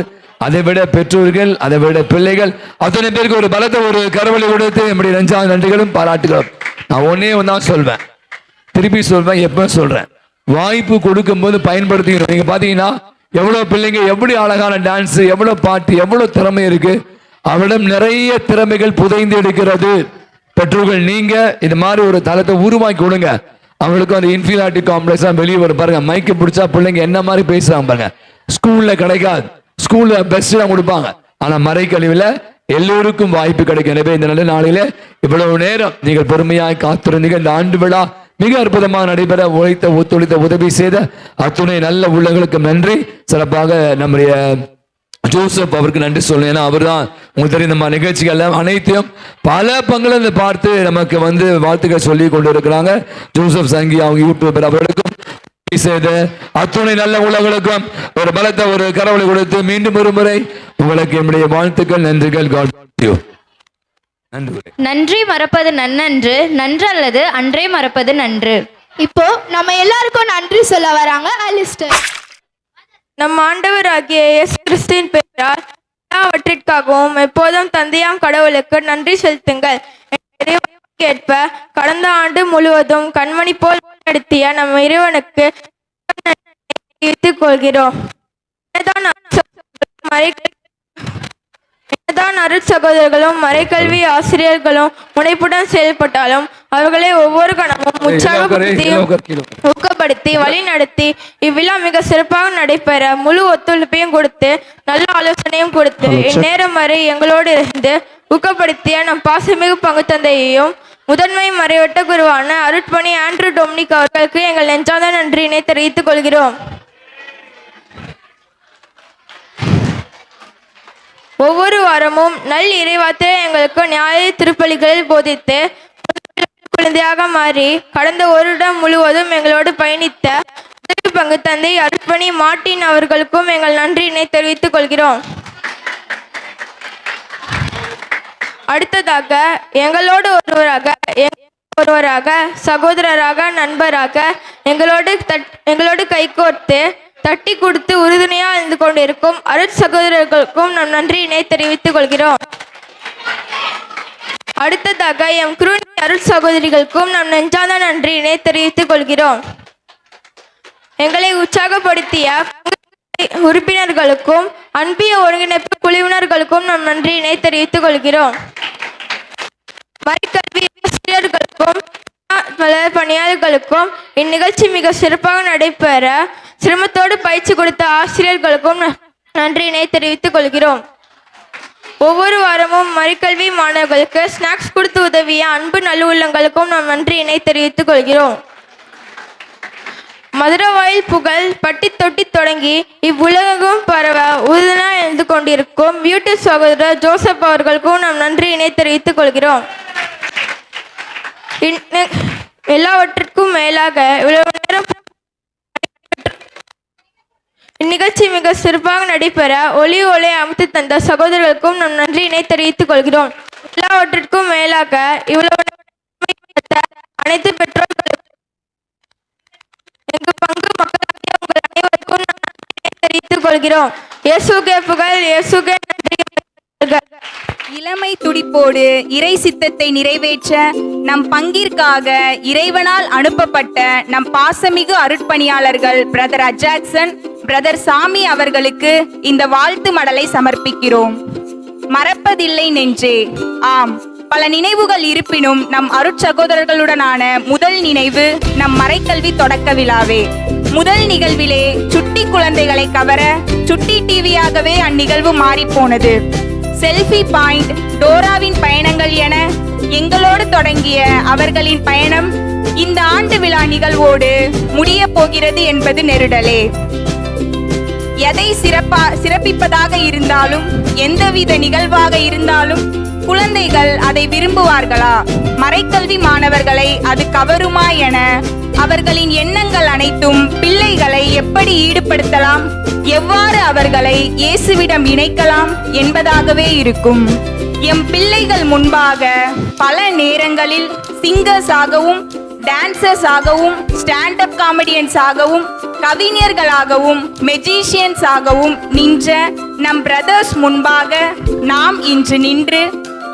அதை விட பெற்றோர்கள், அதை விட பிள்ளைகள், அத்தனை பேருக்கு ஒரு பலத்தை ஒரு கரவழி கொடுத்து நம்முடைய நன்றிகளும் பாராட்டுகளும். நான் ஒன்னே ஒன்றுதான் சொல்வேன், திருப்பி சொல்வேன், எப்ப சொல்றேன், வாய்ப்பு கொடுக்கும் போது பயன்படுத்திக்கணும். நீங்க பாத்தீங்கன்னா எவ்வளவு பிள்ளைங்க எப்படி அழகான டான்ஸ், எவ்வளவு பாட்டு, எவ்வளவு திறமை இருக்கு. அவரிடம் நிறைய திறமைகள் புதைந்து எடுக்கிறது. பெற்றோர்கள் நீங்க இந்த மாதிரி ஒரு தளத்தை உருவாக்கி கொடுங்க. அவங்களுக்கு அந்த இன்ஃபீரியாரிட்டி காம்ப்ளெக்ஸ் வெளியே வரும். பாருங்க, மைக்கு பிடிச்சா பிள்ளைங்க என்ன மாதிரி பேசுறாங்க பாருங்க. ஸ்கூல்ல கிடைக்காது, ஸ்கூல்ல பெஸ்ட் தான் கொடுப்பாங்க, ஆனா மறைக்கல்வியில எல்லோருக்கும் வாய்ப்பு கிடைக்கும். எனவே இந்த நல்ல நாளில இவ்வளவு நேரம் நீங்கள் பொறுமையாய் காத்திருந்தீங்க. இந்த ஆண்டு விழா மிக அற்புதமாக நடைபெற ஒத்துழைத்த உதவி செய்த அத்துணை நல்ல உள்ளங்களுக்கு நன்றி. சிறப்பாக நம்முடைய ஜோசப் அவருக்கு நன்றி சொல்லணும். ஏன்னா அவர் தான் உங்களுக்கு தெரியும், நம்ம நிகழ்ச்சிகள் அனைத்தையும் பல பங்குல பார்த்து நமக்கு வாழ்த்துக்கள் சொல்லி கொண்டு இருக்கிறாங்க. ஜோசப் சங்கி அவங்க யூடியூபர், அவர்களுக்கும் செய்த அத்துணை நல்ல உள்ளவர்களுக்கும் ஒரு பலத்தை ஒரு கரவழி கொடுத்து மீண்டும் ஒரு முறை உங்களுக்கு என்னுடைய வாழ்த்துக்கள், நன்றிகள். நன்றி மறப்பது நன்னன்று, நன்று அல்லது அன்றே மறப்பது நன்று. இப்போ நம்ம எல்லாருக்கும் நன்றி சொல்ல வராங்க அலிஸ்டர். நம் ஆண்டவராகிய இயேசு கிறிஸ்துவின் பெயரால் எல்லாவற்றிற்காகவும் எப்போதும் தந்தையாம் கடவுளுக்கு நன்றி செலுத்துங்கள். ஏற்ப கடந்த ஆண்டு முழுவதும் கண்மணி போல் நடத்திய நம் இறைவனுக்கு தெரிவித்துக் கொள்கிறோம். என்னதான் அருட்சகோதரர்களும் மறைக்கல்வி ஆசிரியர்களும் முனைப்புடன் செயல்பட்டாலும் அவர்களை ஒவ்வொரு கணமும் உற்சாகப்படுத்தி ஊக்கப்படுத்தி வழி நடத்தி இவ்விழா மிக சிறப்பாக நடைபெற முழு ஒத்துழைப்பையும் கொடுத்து நல்ல ஆலோசனையும் கொடுத்து இந்நேரம் வரை எங்களோடு இருந்து ஊக்கப்படுத்திய நம் பாசமிகு பங்கு தந்தையையும் முதன்மை மறைவட்ட குருவான அருட்பணி ஆண்ட்ரூ டொமினிக் அவர்களுக்கு எங்கள் நெஞ்சார்ந்த நன்றியினை தெரிவித்துக் கொள்கிறோம். ஒவ்வொரு வாரமும் நல் இறைவார்த்தை எங்களுக்கு ஞாயிறு திருப்பலிகளில் போதித்து குழந்தையாக மாறி கடந்த வருடம் முழுவதும் எங்களோடு பயணித்த உதவி பங்கு தந்தை அர்ப்பணி மார்ட்டின் அவர்களுக்கும் எங்கள் நன்றியினை தெரிவித்துக் கொள்கிறோம். அடுத்ததாக எங்களோடு ஒருவராக சகோதரராக நண்பராக எங்களோடு கைகோர்த்து தட்டி கொடுத்து உறுதுணையாக இருந்து கொண்டிருக்கும் அருட்சகோதரர்களுக்கும் நம் நன்றியினை தெரிவித்துக் கொள்கிறோம். அடுத்ததாக எம் குருணி அருட்சகோதரிகளுக்கும் நம் நெஞ்சார்ந்த நன்றியினை தெரிவித்துக் கொள்கிறோம். எங்களை உற்சாகப்படுத்திய உறுப்பினர்களுக்கும் அன்பிய ஒருங்கிணைப்பு குழுவினர்களுக்கும் நம் நன்றியினை தெரிவித்துக் கொள்கிறோம். மறைக்கல்வி ஆசிரியர்களுக்கும் பணியாளர்களுக்கும் இந்நிகழ்ச்சி மிக சிறப்பாக நடைபெற சிரமத்தோடு பயிற்சி கொடுத்த ஆசிரியர்களுக்கும் நன்றியினை தெரிவித்துக் கொள்கிறோம். ஒவ்வொரு வாரமும் மறைக்கல்வி மாணவர்களுக்கு ஸ்நாக்ஸ் கொடுத்து உதவிய அன்பு நல்லுள்ளங்களுக்கும் நாம் நன்றியினை தெரிவித்துக் கொள்கிறோம். மதுரவாயில் புகழ் பட்டி தொட்டி தொடங்கி இவ்வுலகம் பரவ உறுதுணையாக இருந்து கொண்டிருக்கும் பியூட்டி சகோதரர் ஜோசப் அவர்களுக்கும் நாம் நன்றியினை தெரிவித்துக் கொள்கிறோம். எல்லாவற்றிற்கும் மேலாக இவ்வளவு நேரம் இந்நிகழ்ச்சி மிக சிறப்பாக நடைபெற ஒளி அமைத்து தந்த சகோதரர்களுக்கும் நம் நன்றியினை தெரிவித்துக் கொள்கிறோம். எல்லாவற்றிற்கும் மேலாக இவ்வளவு அனைத்து பெற்றோர்களுக்கும் எங்கள் பங்கு மக்களாகிய உங்கள் அனைவருக்கும் நம் நன்றியினை தெரிவித்துக் கொள்கிறோம். இயேசுவே புகழ், இயேசுவே நன்றி. இளமை துடிப்போடு இறை சித்தத்தை நிறைவேற்ற நம் பங்கிற்காக இறைவனால் அனுப்பப்பட்ட நம் பாசமிகு அருட்பணியாளர்கள் பிரதர் அஜாக்சன், பிரதர் சாமி அவர்களுக்கு இந்த வாழ்த்து மடலை சமர்ப்பிக்கிறோம். மறப்பதில்லை நெஞ்சே. ஆம், பல நினைவுகள் இருப்பினும் நம் அருட்சகோதரர்களுடனான முதல் நினைவு நம் மறைக்கல்வி தொடக்க விழாவே. முதல் நிகழ்விலே சுட்டி குழந்தைகளை கவர சுட்டி டிவியாகவே அந்நிகழ்வு மாறிப்போனது. செல்ஃபி பாயிண்ட், டோராவின் பயணங்கள் என எங்களோடு தொடங்கிய அவர்களின் பயணம் இந்த ஆண்டு விழா நிகழ்வோடு முடிய போகிறது என்பது நெருடலே. எதை சிறப்பிப்பதாக இருந்தாலும் எந்தவித நிகழ்வாக இருந்தாலும் குழந்தைகள் அதை விரும்புவார்களா? மறைக்கல்வி மாணவர்களை அது கவருமா என அவர்களின் எண்ணங்கள் அனைத்தும் பிள்ளைகளை எப்படி ஈடுபடுத்தலாம், எவ்வாறு அவர்களை இயேசுவிடம் இணைக்கலாம் என்பதாகவே இருக்கும். எம் பிள்ளைகள் முன்பாக பல நேரங்களில் சிங்கர்ஸ் ஆகவும், டான்சர்ஸ் ஆகவும், ஸ்டாண்ட் அப் காமெடியன்ஸ் ஆகவும், கவிஞர்களாகவும், மெஜிஷியன்ஸ் ஆகவும் நின்ற நம் பிரதர்ஸ் முன்பாக நாம் இன்று நின்று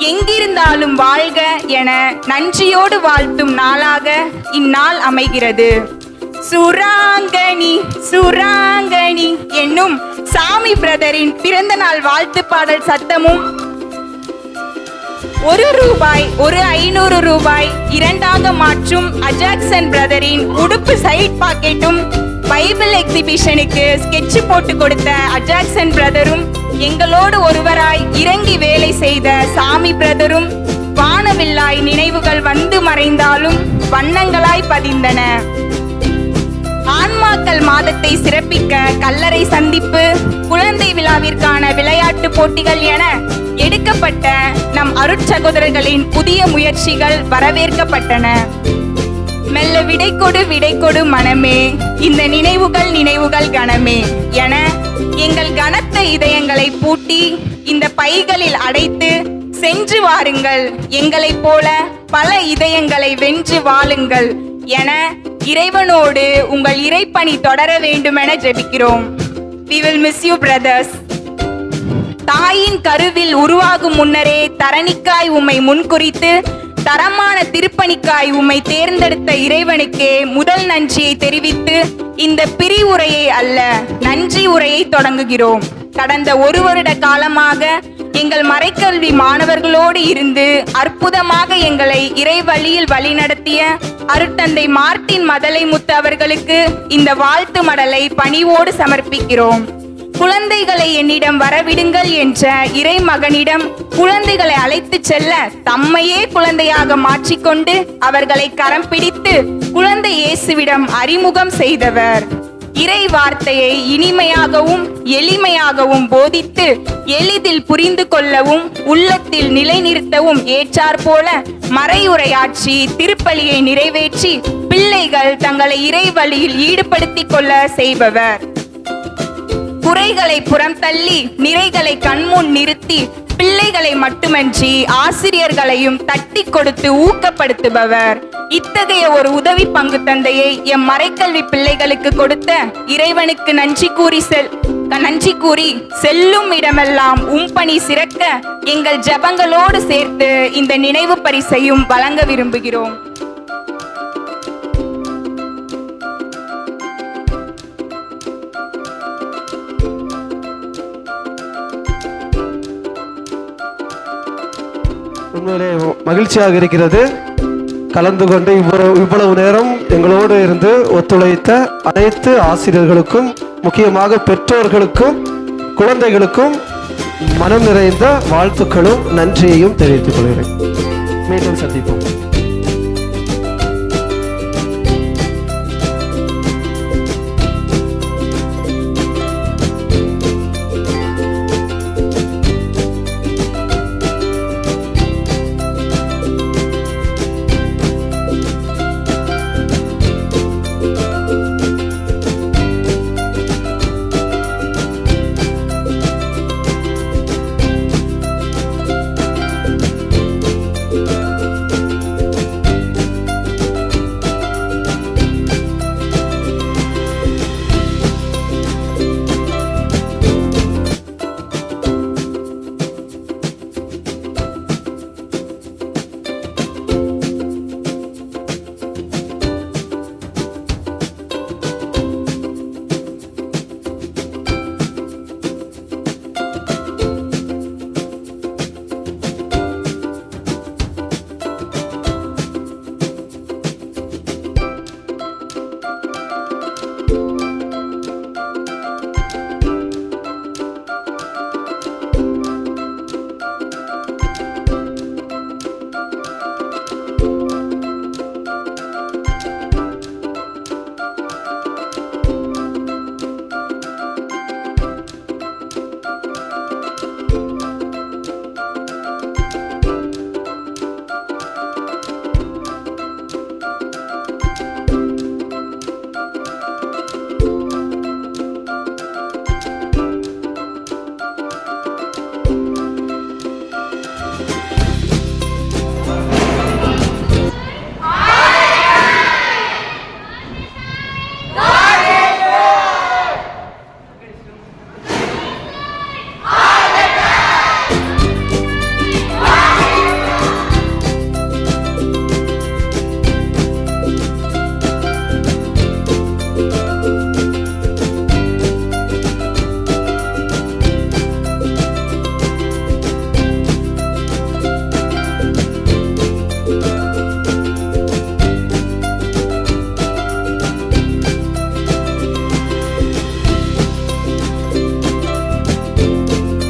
எங்கிருந்தாலும் வாழ்க என நன்றியோடு வாழ்த்தும் நாளாக இந்நாள் அமைகிறது. சுராங்கனி சுராங்கனி என்னும் சாமி பிரதரின் பிறந்த நாள் வாழ்த்து பாடல் சத்தமும், 1 ரூபாய், 500 ரூபாய் 2ஆக மாற்றும் அஜாக்சன் பிரதரின் உடுப்பு சைட் பாக்கெட்டும், பைபிள் எக்ஸிபிஷனுக்கு ஸ்கெட்ச் போட்டு கொடுத்த அஜாக்சன் பிரதரும், எங்களோடு ஒருவராய் இறங்கி வேலை செய்த சாமி பிரதரும், வானவில்லாய் நினைவுகள் வந்து மறைந்தாலும் வண்ணங்களாய் பதிந்தன. ஆன்மாக்கள் மாதத்தை சிறப்பிக்க கல்லறை சந்திப்பு, குழந்தை விழாவிற்கான விளையாட்டு போட்டிகள் என எடுக்கப்பட்ட நம் அருட்சகோதரர்களின் புதிய முயற்சிகள் வரவேற்கப்பட்டன. மெல்ல விடை கொடு மனமே, இந்த நினைவுகள் கனமே என எங்கள் கனத்த இதயங்களை பூட்டி இந்த பைகளில் அடைத்து சென்று வாருங்கள், எங்களைப் போல பல இதயங்களை வென்று வாழுங்கள் என இறைவனோடு உங்கள் இறைப்பணி தொடர வேண்டுமென ஜெபிக்கிறோம். We will miss you brothers. தாயின் கருவில் உருவாகும் முன்னரே தரணிக்காய் உம்மை முன்குறித்து தரமான திருப்பணிக்காய் உம்மை தேர்ந்தெடுத்த இறைவனுக்கே முதல் நன்றியை தெரிவித்து இந்த பிரிவுரையை அல்ல, நன்றி உரையை தொடங்குகிறோம். கடந்த 1 வருட காலமாக எங்கள் மறைக்கல்வி மாணவர்களோடு இருந்து அற்புதமாக எங்களை இறை வழியில் வழிநடத்திய அருட்தந்தை மார்ட்டின் மதலைமுத்து அவர்களுக்கு இந்த வாழ்த்து மடலை பணிவோடு சமர்ப்பிக்கிறோம். குழந்தைகளை என்னிடம் வரவிடுங்கள் என்ற இறை மகனிடம் குழந்தைகளை அழைத்து செல்ல தம்மையே குழந்தையாக மாற்றிக்கொண்டு அவர்களை கரம் பிடித்து குழந்தை இயேசுவிடம் அறிமுகம் செய்தவர். இறை வார்த்தையை இனிமையாகவும் எளிமையாகவும் போதித்து எளிதில் புரிந்து கொள்ளவும் உள்ளத்தில் நிலைநிறுத்தவும் ஏற்றாற்போல மறையுரையாற்றி திருப்பலியை நிறைவேற்றி பிள்ளைகள் தங்களை இறை வழியில் ஈடுபடுத்திக் கொள்ள செய்பவர். குறைகளை புறம் தள்ளி நிறைகளை கண்முன் நிறுத்தி பிள்ளைகளை மட்டுமன்றி ஆசிரியர்களையும் தட்டி கொடுத்து ஊக்கப்படுத்துபவர். இத்தகைய ஒரு உதவி பங்கு தந்தையை எம் மறைக்கல்வி பிள்ளைகளுக்கு கொடுத்த இறைவனுக்கு நன்றி கூறி செல்லும் இடமெல்லாம் பணி சிறக்க எங்கள் ஜெபங்களோடு சேர்த்து இந்த நினைவு பரிசையும் வழங்க விரும்புகிறோம். உண்மையிலே மகிழ்ச்சியாக இருக்கிறது. கலந்து கொண்டு இவ்வளவு நேரம் எங்களோடு இருந்து ஒத்துழைத்த அனைத்து ஆசிரியர்களுக்கும், முக்கியமாக பெற்றோர்களுக்கும் குழந்தைகளுக்கும் மனம் நிறைந்த வாழ்த்துக்களும் நன்றியையும் தெரிவித்துக் கொள்கிறேன். மீண்டும் சந்திப்போம்.